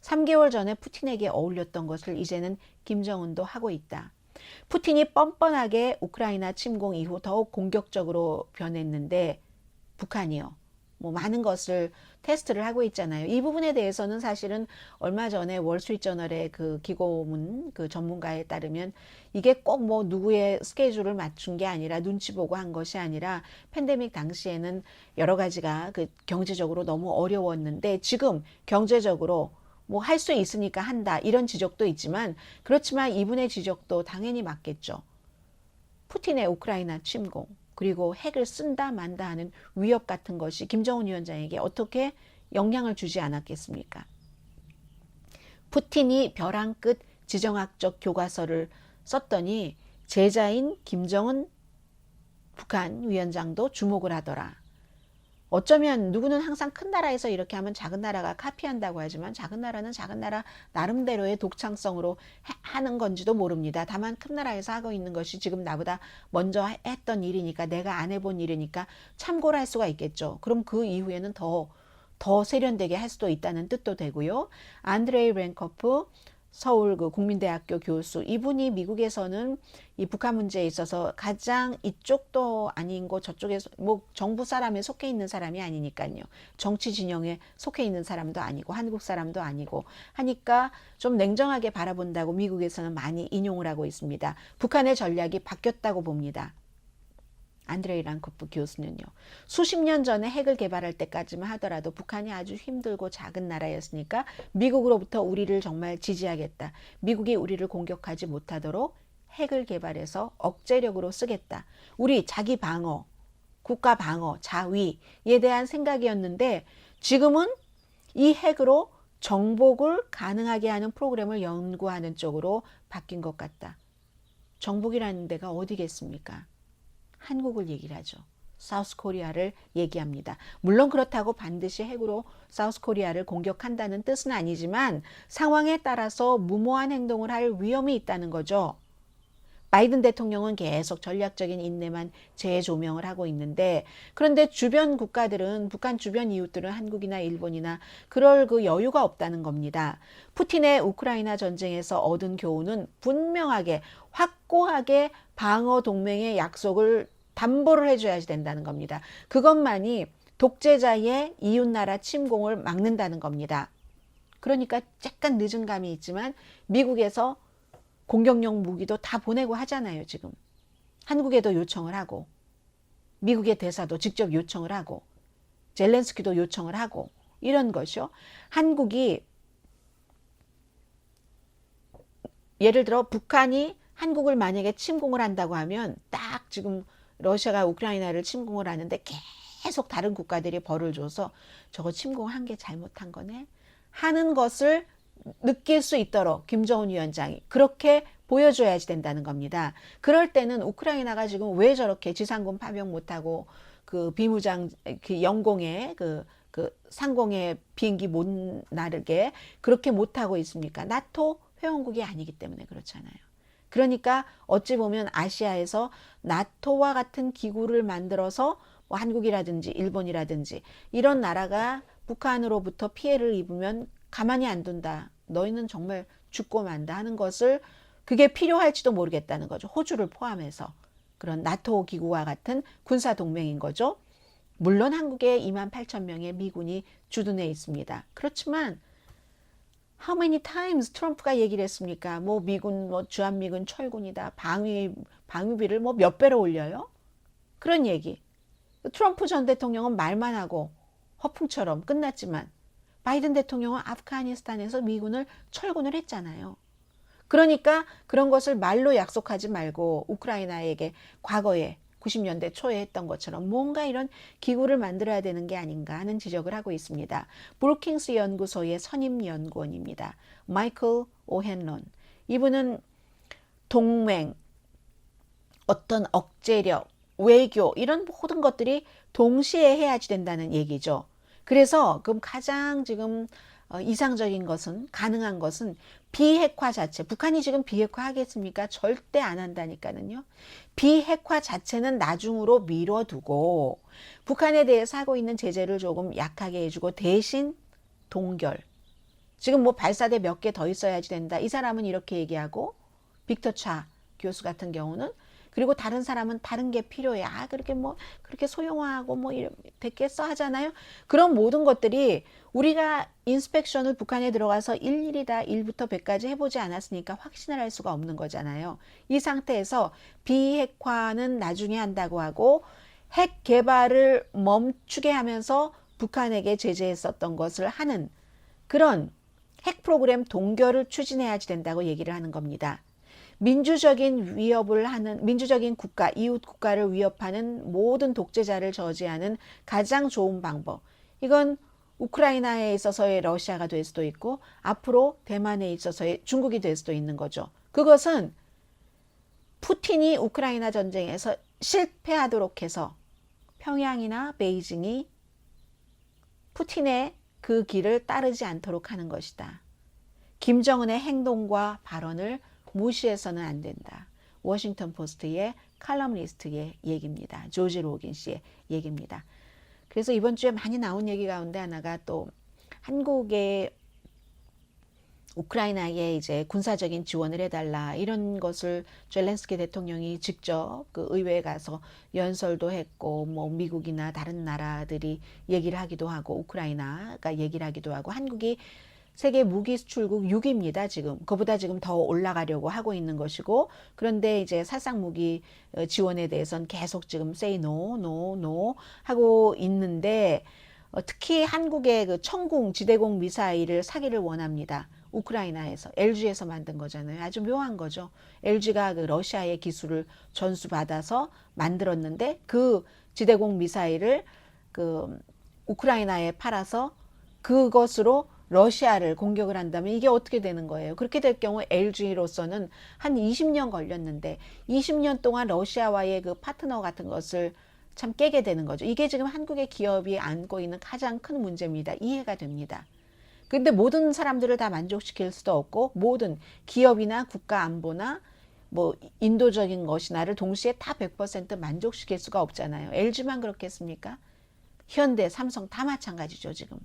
3개월 전에 푸틴에게 어울렸던 것을 이제는 김정은도 하고 있다. 푸틴이 뻔뻔하게 우크라이나 침공 이후 더욱 공격적으로 변했는데, 북한이요. 많은 것을 테스트를 하고 있잖아요. 이 부분에 대해서는 사실은 얼마 전에 월스트리트저널의 그 기고문 그 전문가에 따르면 이게 꼭 누구의 스케줄을 맞춘 게 아니라, 눈치 보고 한 것이 아니라, 팬데믹 당시에는 여러 가지가 그 경제적으로 너무 어려웠는데 지금 경제적으로 할 수 있으니까 한다 이런 지적도 있지만, 그렇지만 이분의 지적도 당연히 맞겠죠. 푸틴의 우크라이나 침공, 그리고 핵을 쓴다 만다 하는 위협 같은 것이 김정은 위원장에게 어떻게 영향을 주지 않았겠습니까? 푸틴이 벼랑 끝 지정학적 교과서를 썼더니 제자인 김정은 북한 위원장도 주목을 하더라. 어쩌면 누구는 항상 큰 나라에서 이렇게 하면 작은 나라가 카피한다고 하지만, 작은 나라는 작은 나라 나름대로의 독창성으로 하는 건지도 모릅니다. 다만 큰 나라에서 하고 있는 것이 지금 나보다 먼저 했던 일이니까, 내가 안 해본 일이니까 참고를 할 수가 있겠죠. 그럼 그 이후에는 더 세련되게 할 수도 있다는 뜻도 되고요. 안드레이 렌코프 서울 그 국민대학교 교수, 이분이 미국에서는 이 북한 문제에 있어서 가장 이쪽도 아닌고 저쪽에 정부 사람에 속해 있는 사람이 아니니까요. 정치 진영에 속해 있는 사람도 아니고 한국 사람도 아니고 하니까 좀 냉정하게 바라본다고 미국에서는 많이 인용을 하고 있습니다. 북한의 전략이 바뀌었다고 봅니다. 안드레이 란코프 교수는요. 수십 년 전에 핵을 개발할 때까지만 하더라도 북한이 아주 힘들고 작은 나라였으니까 미국으로부터 우리를 정말 지지하겠다. 미국이 우리를 공격하지 못하도록 핵을 개발해서 억제력으로 쓰겠다. 우리 자기 방어, 국가 방어, 자위에 대한 생각이었는데, 지금은 이 핵으로 정복을 가능하게 하는 프로그램을 연구하는 쪽으로 바뀐 것 같다. 정복이라는 데가 어디겠습니까? 한국을 얘기를 하죠. 사우스 코리아를 얘기합니다. 물론 그렇다고 반드시 핵으로 사우스 코리아를 공격한다는 뜻은 아니지만 상황에 따라서 무모한 행동을 할 위험이 있다는 거죠. 바이든 대통령은 계속 전략적인 인내만 재조명을 하고 있는데, 그런데 주변 국가들은, 북한 주변 이웃들은 한국이나 일본이나 그럴 그 여유가 없다는 겁니다. 푸틴의 우크라이나 전쟁에서 얻은 교훈은 분명하게 확고하게 방어 동맹의 약속을 담보를 해줘야 된다는 겁니다. 그것만이 독재자의 이웃나라 침공을 막는다는 겁니다. 그러니까 약간 늦은 감이 있지만 미국에서 공격용 무기도 다 보내고 하잖아요, 지금. 한국에도 요청을 하고, 미국의 대사도 직접 요청을 하고, 젤렌스키도 요청을 하고, 이런 것이요. 한국이, 예를 들어 북한이 한국을 만약에 침공을 한다고 하면 딱 지금 러시아가 우크라이나를 침공을 하는데 계속 다른 국가들이 벌을 줘서 저거 침공한 게 잘못한 거네 하는 것을 느낄 수 있도록 김정은 위원장이 그렇게 보여줘야지 된다는 겁니다. 그럴 때는 우크라이나가 지금 왜 저렇게 지상군 파병 못하고 그 비무장 그 영공에 그 상공의 비행기 못 나르게 그렇게 못하고 있습니까? 나토 회원국이 아니기 때문에 그렇잖아요. 그러니까 어찌 보면 아시아에서 나토와 같은 기구를 만들어서 뭐 한국이라든지 일본이라든지 이런 나라가 북한으로부터 피해를 입으면 가만히 안 둔다. 너희는 정말 죽고 만다 하는 것을 그게 필요할지도 모르겠다는 거죠. 호주를 포함해서. 그런 나토 기구와 같은 군사 동맹인 거죠. 물론 한국에 28,000명의 미군이 주둔해 있습니다. 그렇지만 How many times 트럼프가 얘기를 했습니까? 뭐 미군, 뭐 주한미군 철군이다. 방위비를 뭐 몇 배로 올려요? 그런 얘기. 트럼프 전 대통령은 말만 하고 허풍처럼 끝났지만 바이든 대통령은 아프가니스탄에서 미군을 철군을 했잖아요. 그러니까 그런 것을 말로 약속하지 말고 우크라이나에게 과거에 90년대 초에 했던 것처럼 뭔가 이런 기구를 만들어야 되는 게 아닌가 하는 지적을 하고 있습니다. 브루킹스 연구소의 선임 연구원입니다. 마이클 오헨런. 이분은 동맹, 어떤 억제력, 외교 이런 모든 것들이 동시에 해야지 된다는 얘기죠. 그래서 그럼 가장 지금 이상적인 것은 가능한 것은 비핵화 자체. 북한이 지금 비핵화 하겠습니까? 절대 안 한다니까는요. 비핵화 자체는 나중으로 미뤄두고 북한에 대해서 하고 있는 제재를 조금 약하게 해주고 대신 동결. 지금 뭐 발사대 몇 개 더 있어야지 된다. 이 사람은 이렇게 얘기하고 빅터 차 교수 같은 경우는 그리고 다른 사람은 다른 게 필요해. 그렇게 뭐 그렇게 소형화하고 뭐 됐겠어 하잖아요. 그런 모든 것들이 우리가 인스펙션을 북한에 들어가서 일일이 다 1부터 100까지 해보지 않았으니까 확신을 할 수가 없는 거잖아요. 이 상태에서 비핵화는 나중에 한다고 하고 핵 개발을 멈추게 하면서 북한에게 제재했었던 것을 하는 그런 핵 프로그램 동결을 추진해야지 된다고 얘기를 하는 겁니다. 민주적인 위협을 하는 민주적인 국가, 이웃 국가를 위협하는 모든 독재자를 저지하는 가장 좋은 방법. 이건 우크라이나에 있어서의 러시아가 될 수도 있고 앞으로 대만에 있어서의 중국이 될 수도 있는 거죠. 그것은 푸틴이 우크라이나 전쟁에서 실패하도록 해서 평양이나 베이징이 푸틴의 그 길을 따르지 않도록 하는 것이다. 김정은의 행동과 발언을 무시해서는 안 된다. 워싱턴 포스트의 칼럼니스트의 얘기입니다. 조지 로긴 씨의 얘기입니다. 그래서 이번 주에 많이 나온 얘기 가운데 하나가 또 한국의 우크라이나에 이제 군사적인 지원을 해달라 이런 것을 젤렌스키 대통령이 직접 그 의회에 가서 연설도 했고 뭐 미국이나 다른 나라들이 얘기를 하기도 하고 우크라이나가 얘기를 하기도 하고 한국이 세계 무기 수출국 6위입니다. 지금 그보다 지금 더 올라가려고 하고 있는 것이고 그런데 이제 살상 무기 지원에 대해서는 계속 지금 say no, no, no 하고 있는데 특히 한국의 그 청궁 지대공 미사일을 사기를 원합니다. 우크라이나에서 LG에서 만든 거잖아요. 아주 묘한 거죠. LG가 그 러시아의 기술을 전수받아서 만들었는데 그 지대공 미사일을 그 우크라이나에 팔아서 그것으로 러시아를 공격을 한다면 이게 어떻게 되는 거예요? 그렇게 될 경우 LG로서는 한 20년 걸렸는데 20년 동안 러시아와의 그 파트너 같은 것을 참 깨게 되는 거죠. 이게 지금 한국의 기업이 안고 있는 가장 큰 문제입니다. 이해가 됩니다. 근데 모든 사람들을 다 만족시킬 수도 없고 모든 기업이나 국가 안보나 뭐 인도적인 것이나를 동시에 다 100% 만족시킬 수가 없잖아요. LG만 그렇겠습니까? 현대, 삼성 다 마찬가지죠, 지금.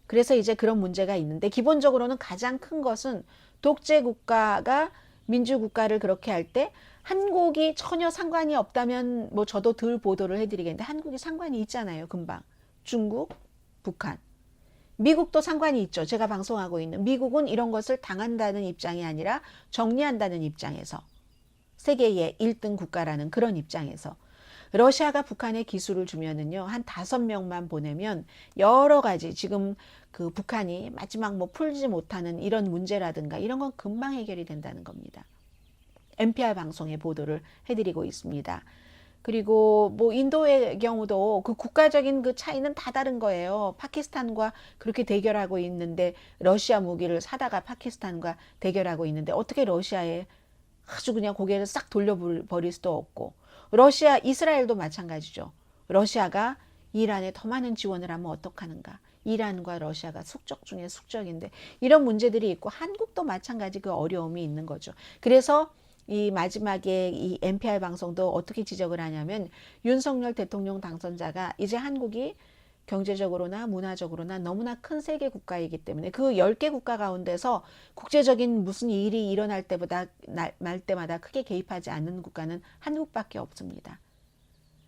그래서 이제 그런 문제가 있는데 기본적으로는 가장 큰 것은 독재 국가가 민주국가를 그렇게 할 때 한국이 전혀 상관이 없다면 뭐 저도 덜 보도를 해드리겠는데 한국이 상관이 있잖아요, 금방. 중국, 북한. 미국도 상관이 있죠. 제가 방송하고 있는 미국은 이런 것을 당한다는 입장이 아니라 정리한다는 입장에서 세계의 1등 국가라는 그런 입장에서 러시아가 북한에 기술을 주면은요, 한 5명만 보내면 여러 가지 지금 그 북한이 마지막 뭐 풀지 못하는 이런 문제라든가 이런 건 금방 해결이 된다는 겁니다. NPR 방송에 보도를 해드리고 있습니다. 그리고 뭐 인도의 경우도 그 국가적인 그 차이는 다 다른 거예요. 파키스탄과 그렇게 대결하고 있는데 러시아 무기를 사다가 파키스탄과 대결하고 있는데 어떻게 러시아에 아주 그냥 고개를 싹 돌려버릴 수도 없고 러시아, 이스라엘도 마찬가지죠. 러시아가 이란에 더 많은 지원을 하면 어떡하는가. 이란과 러시아가 숙적 중에 숙적인데 이런 문제들이 있고 한국도 마찬가지 그 어려움이 있는 거죠. 그래서 이 마지막에 이 NPR 방송도 어떻게 지적을 하냐면 윤석열 대통령 당선자가 이제 한국이 경제적으로나 문화적으로나 너무나 큰 세계 국가이기 때문에 그 10개 국가 가운데서 국제적인 무슨 일이 일어날 때보다 날 때마다 크게 개입하지 않는 국가는 한국밖에 없습니다.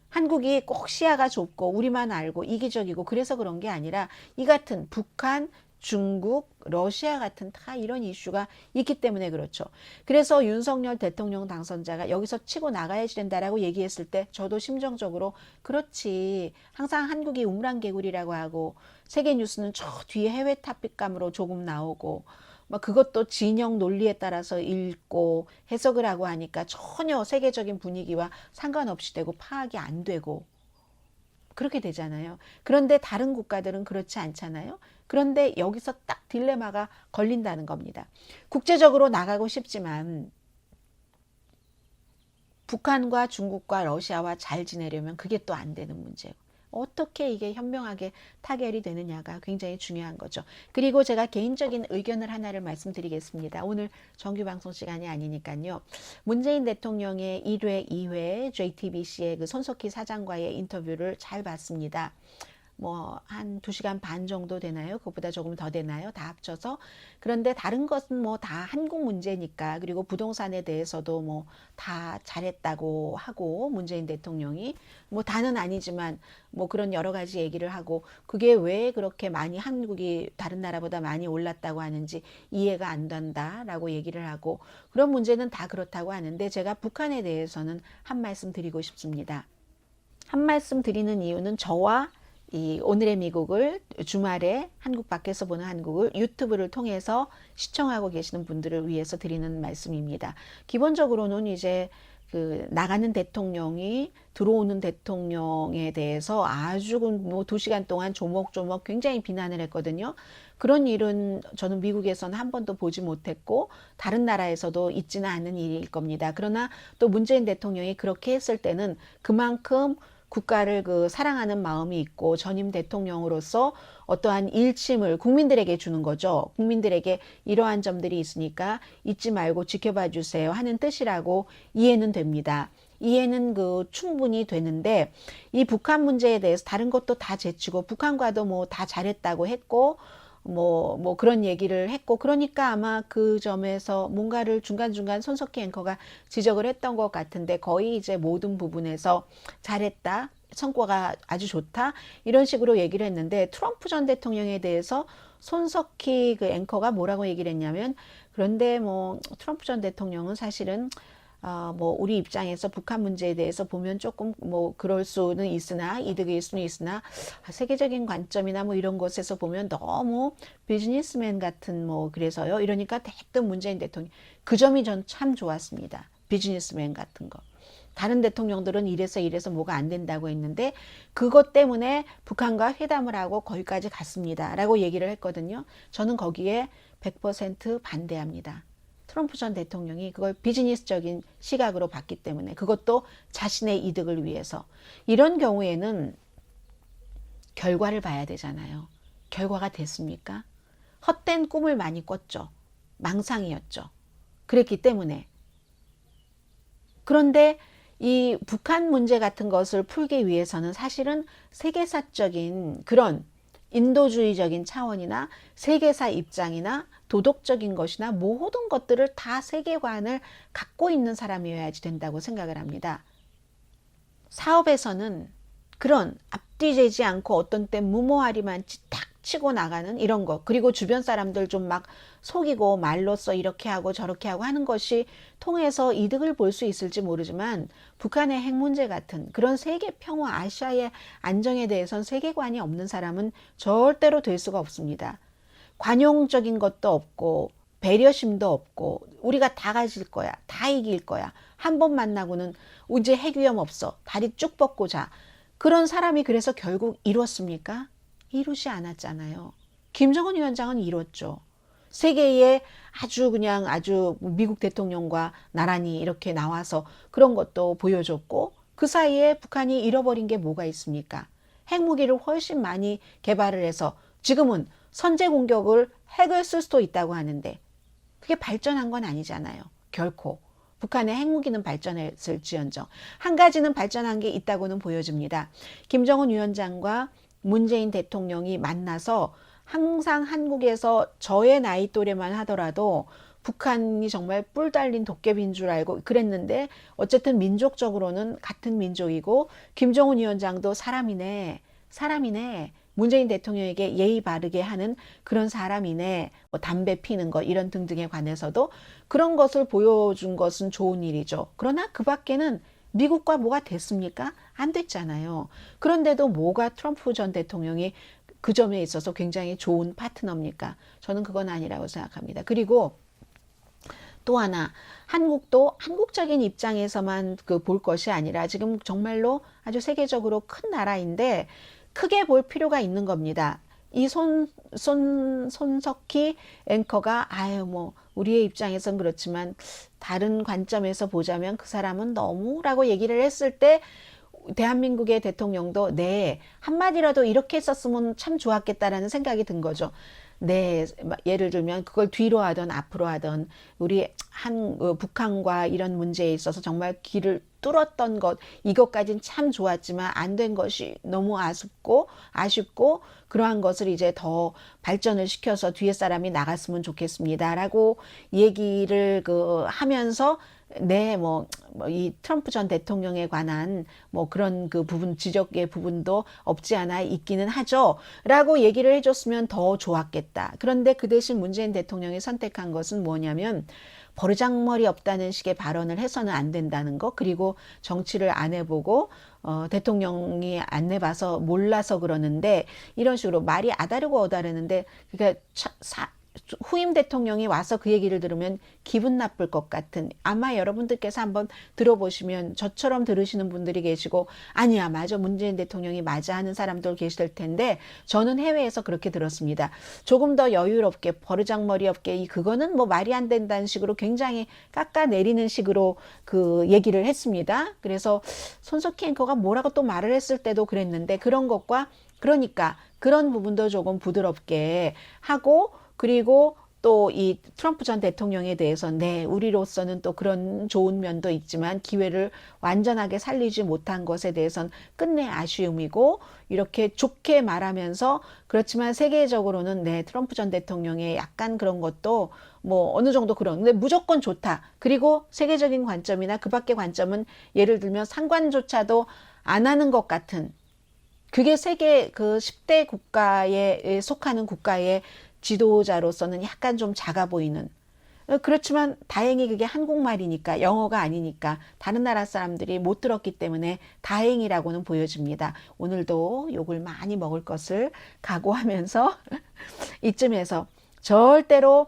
한국이 꼭 시야가 좁고 우리만 알고 이기적이고 그래서 그런 게 아니라 이 같은 북한, 중국, 러시아 같은 다 이런 이슈가 있기 때문에 그렇죠. 그래서 윤석열 대통령 당선자가 여기서 치고 나가야 된다라고 얘기했을 때 저도 심정적으로 그렇지. 항상 한국이 우물안개구리라고 하고 세계 뉴스는 저 뒤에 해외 탑픽감으로 조금 나오고 막 그것도 진영 논리에 따라서 읽고 해석을 하고 하니까 전혀 세계적인 분위기와 상관없이 되고 파악이 안 되고 그렇게 되잖아요. 그런데 다른 국가들은 그렇지 않잖아요. 그런데 여기서 딱 딜레마가 걸린다는 겁니다. 국제적으로 나가고 싶지만 북한과 중국과 러시아와 잘 지내려면 그게 또 안 되는 문제고 어떻게 이게 현명하게 타결이 되느냐가 굉장히 중요한 거죠. 그리고 제가 개인적인 의견을 하나를 말씀드리겠습니다. 오늘 정규 방송 시간이 아니니까요. 문재인 대통령의 1회, 2회 JTBC의 그 손석희 사장과의 인터뷰를 잘 봤습니다. 뭐 한 2시간 반 정도 되나요? 그것보다 조금 더 되나요? 다 합쳐서. 그런데 다른 것은 뭐 다 한국 문제니까 그리고 부동산에 대해서도 뭐 다 잘했다고 하고 문재인 대통령이 뭐 다는 아니지만 뭐 그런 여러 가지 얘기를 하고 그게 왜 그렇게 많이 한국이 다른 나라보다 많이 올랐다고 하는지 이해가 안 된다라고 얘기를 하고 그런 문제는 다 그렇다고 하는데 제가 북한에 대해서는 한 말씀 드리고 싶습니다. 한 말씀 드리는 이유는 저와 이 오늘의 미국을 주말에 한국 밖에서 보는 한국을 유튜브를 통해서 시청하고 계시는 분들을 위해서 드리는 말씀입니다. 기본적으로는 이제 그 나가는 대통령이 들어오는 대통령에 대해서 아주 뭐 2시간 동안 조목조목 굉장히 비난을 했거든요. 그런 일은 저는 미국에서는 한 번도 보지 못했고 다른 나라에서도 있지는 않은 일일 겁니다. 그러나 또 문재인 대통령이 그렇게 했을 때는 그만큼 국가를 그 사랑하는 마음이 있고 전임 대통령으로서 어떠한 일침을 국민들에게 주는 거죠. 국민들에게 이러한 점들이 있으니까 잊지 말고 지켜봐 주세요 하는 뜻이라고 이해는 됩니다. 이해는 그 충분히 되는데 이 북한 문제에 대해서 다른 것도 다 제치고 북한과도 뭐 다 잘했다고 했고 뭐 그런 얘기를 했고 그러니까 아마 그 점에서 뭔가를 중간중간 손석희 앵커가 지적을 했던 것 같은데 거의 이제 모든 부분에서 잘했다. 성과가 아주 좋다. 이런 식으로 얘기를 했는데 트럼프 전 대통령에 대해서 손석희 그 앵커가 뭐라고 얘기를 했냐면 그런데 뭐 트럼프 전 대통령은 사실은 뭐 우리 입장에서 북한 문제에 대해서 보면 조금 뭐 그럴 수는 있으나 이득일 수는 있으나 세계적인 관점이나 뭐 이런 것에서 보면 너무 비즈니스맨 같은 뭐 그래서요. 이러니까 대뜸 문재인 대통령 그 점이 전 참 좋았습니다. 비즈니스맨 같은 거. 다른 대통령들은 이래서 뭐가 안 된다고 했는데 그것 때문에 북한과 회담을 하고 거기까지 갔습니다. 라고 얘기를 했거든요. 저는 거기에 100% 반대합니다. 트럼프 전 대통령이 그걸 비즈니스적인 시각으로 봤기 때문에, 그것도 자신의 이득을 위해서. 이런 경우에는 결과를 봐야 되잖아요. 결과가 됐습니까? 헛된 꿈을 많이 꿨죠. 망상이었죠. 그랬기 때문에. 그런데 이 북한 문제 같은 것을 풀기 위해서는 사실은 세계사적인 그런 인도주의적인 차원이나 세계사 입장이나 도덕적인 것이나 모든 것들을 다 세계관을 갖고 있는 사람이어야지 된다고 생각을 합니다. 사업에서는 그런 앞뒤재지 않고 어떤 때 무모하리만 탁 치고 나가는 이런 거, 그리고 주변 사람들 좀 막 속이고 말로써 이렇게 하고 저렇게 하고 하는 것이 통해서 이득을 볼 수 있을지 모르지만 북한의 핵 문제 같은 그런 세계 평화, 아시아의 안정에 대해선 세계관이 없는 사람은 절대로 될 수가 없습니다. 관용적인 것도 없고 배려심도 없고 우리가 다 가질 거야, 다 이길 거야, 한 번 만나고는 이제 핵 위험 없어, 다리 쭉 뻗고 자. 그런 사람이 그래서 결국 이뤘습니까? 이루지 않았잖아요. 김정은 위원장은 이뤘죠. 세계에 아주 미국 대통령과 나란히 이렇게 나와서 그런 것도 보여줬고, 그 사이에 북한이 잃어버린 게 뭐가 있습니까? 핵무기를 훨씬 많이 개발을 해서 지금은 선제 공격을 핵을 쓸 수도 있다고 하는데 그게 발전한 건 아니잖아요. 결코. 북한의 핵무기는 발전했을지언정 한 가지는 발전한 게 있다고는 보여집니다. 김정은 위원장과 문재인 대통령이 만나서 항상 한국에서 저의 나이 또래만 하더라도 북한이 정말 뿔 달린 도깨비인 줄 알고 그랬는데 어쨌든 민족적으로는 같은 민족이고 김정은 위원장도 사람이네. 문재인 대통령에게 예의 바르게 하는 그런 사람이네. 뭐 담배 피는 거 이런 등등에 관해서도 그런 것을 보여준 것은 좋은 일이죠. 그러나 그 밖에는 미국과 뭐가 됐습니까? 안 됐잖아요. 그런데도 뭐가 트럼프 전 대통령이 그 점에 있어서 굉장히 좋은 파트너입니까? 저는 그건 아니라고 생각합니다. 그리고 또 하나, 한국도 한국적인 입장에서만 볼 것이 아니라 지금 정말로 아주 세계적으로 큰 나라인데 크게 볼 필요가 있는 겁니다. 이 손석희 앵커가 우리의 입장에선 그렇지만 다른 관점에서 보자면 그 사람은 너무라고 얘기를 했을 때 대한민국의 대통령도 네, 한마디라도 이렇게 했었으면 참 좋았겠다라는 생각이 든 거죠. 네, 예를 들면 그걸 뒤로 하던 앞으로 하던 우리 북한과 이런 문제에 있어서 정말 길을 뚫었던 것, 이것까진 참 좋았지만 안 된 것이 너무 아쉽고 그러한 것을 이제 더 발전을 시켜서 뒤에 사람이 나갔으면 좋겠습니다라고 얘기를 하면서 네, 이 트럼프 전 대통령에 관한 그런 부분, 지적의 부분도 없지 않아 있기는 하죠. 라고 얘기를 해줬으면 더 좋았겠다. 그런데 그 대신 문재인 대통령이 선택한 것은 뭐냐면 버르장머리 없다는 식의 발언을 해서는 안 된다는 거, 그리고 정치를 안 해보고 대통령이 안 해봐서 몰라서 그러는데 이런 식으로 말이 아다르고 어다르는데 그러니까 후임 대통령이 와서 그 얘기를 들으면 기분 나쁠 것 같은, 아마 여러분들께서 한번 들어보시면 저처럼 들으시는 분들이 계시고 아니야 맞아 문재인 대통령이 맞아 하는 사람들 계실 텐데 저는 해외에서 그렇게 들었습니다. 조금 더 여유롭게 버르장머리 없게 그거는 말이 안 된다는 식으로 굉장히 깎아내리는 식으로 그 얘기를 했습니다. 그래서 손석희 앵커가 뭐라고 또 말을 했을 때도 그랬는데 그런 것과 그러니까 그런 부분도 조금 부드럽게 하고, 그리고 또 이 트럼프 전 대통령에 대해서 네, 우리로서는 또 그런 좋은 면도 있지만 기회를 완전하게 살리지 못한 것에 대해서는 끝내 아쉬움이고, 이렇게 좋게 말하면서 그렇지만 세계적으로는 네, 트럼프 전 대통령의 약간 그런 것도 어느 정도 근데 무조건 좋다. 그리고 세계적인 관점이나 그 밖의 관점은 예를 들면 상관조차도 안 하는 것 같은, 그게 세계 10대 국가에 속하는 국가의 지도자로서는 약간 좀 작아 보이는, 그렇지만 다행히 그게 한국말이니까 영어가 아니니까 다른 나라 사람들이 못 들었기 때문에 다행이라고는 보여집니다. 오늘도 욕을 많이 먹을 것을 각오하면서 이쯤에서 절대로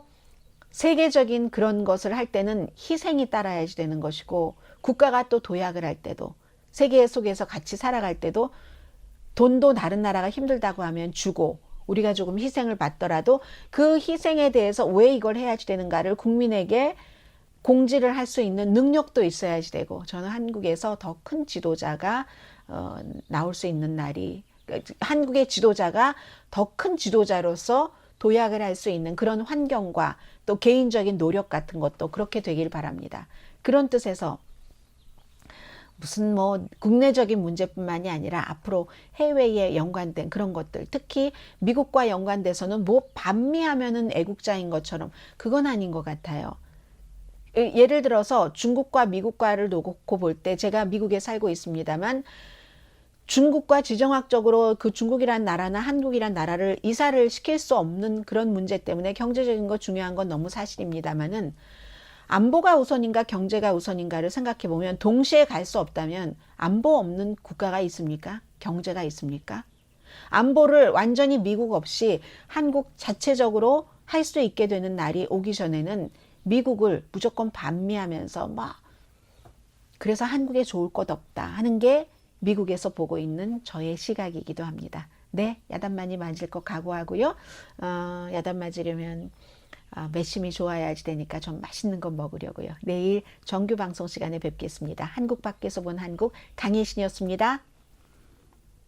세계적인 그런 것을 할 때는 희생이 따라야지 되는 것이고 국가가 또 도약을 할 때도 세계 속에서 같이 살아갈 때도 돈도 다른 나라가 힘들다고 하면 주고 우리가 조금 희생을 받더라도 그 희생에 대해서 왜 이걸 해야지 되는가를 국민에게 공지를 할 수 있는 능력도 있어야지 되고 저는 한국에서 더 큰 지도자가 나올 수 있는 날이 한국의 지도자가 더 큰 지도자로서 도약을 할 수 있는 그런 환경과 또 개인적인 노력 같은 것도 그렇게 되길 바랍니다. 그런 뜻에서 무슨 뭐 국내적인 문제뿐만이 아니라 앞으로 해외에 연관된 그런 것들 특히 미국과 연관돼서는 뭐 반미하면은 애국자인 것처럼 그건 아닌 것 같아요. 예를 들어서 중국과 미국과를 놓고 볼 때 제가 미국에 살고 있습니다만 중국과 지정학적으로 그 중국이란 나라나 한국이란 나라를 이사를 시킬 수 없는 그런 문제 때문에 경제적인 거 중요한 건 너무 사실입니다만은 안보가 우선인가 경제가 우선인가를 생각해 보면 동시에 갈 수 없다면 안보 없는 국가가 있습니까? 경제가 있습니까? 안보를 완전히 미국 없이 한국 자체적으로 할 수 있게 되는 날이 오기 전에는 미국을 무조건 반미하면서 막 그래서 한국에 좋을 것 없다 하는 게 미국에서 보고 있는 저의 시각이기도 합니다. 네, 야단 많이 맞을 거 각오하고요. 야단 맞으려면 매심이 좋아야지 되니까 좀 맛있는 거 먹으려고요. 내일 정규 방송 시간에 뵙겠습니다. 한국 밖에서 본 한국 강혜신이었습니다.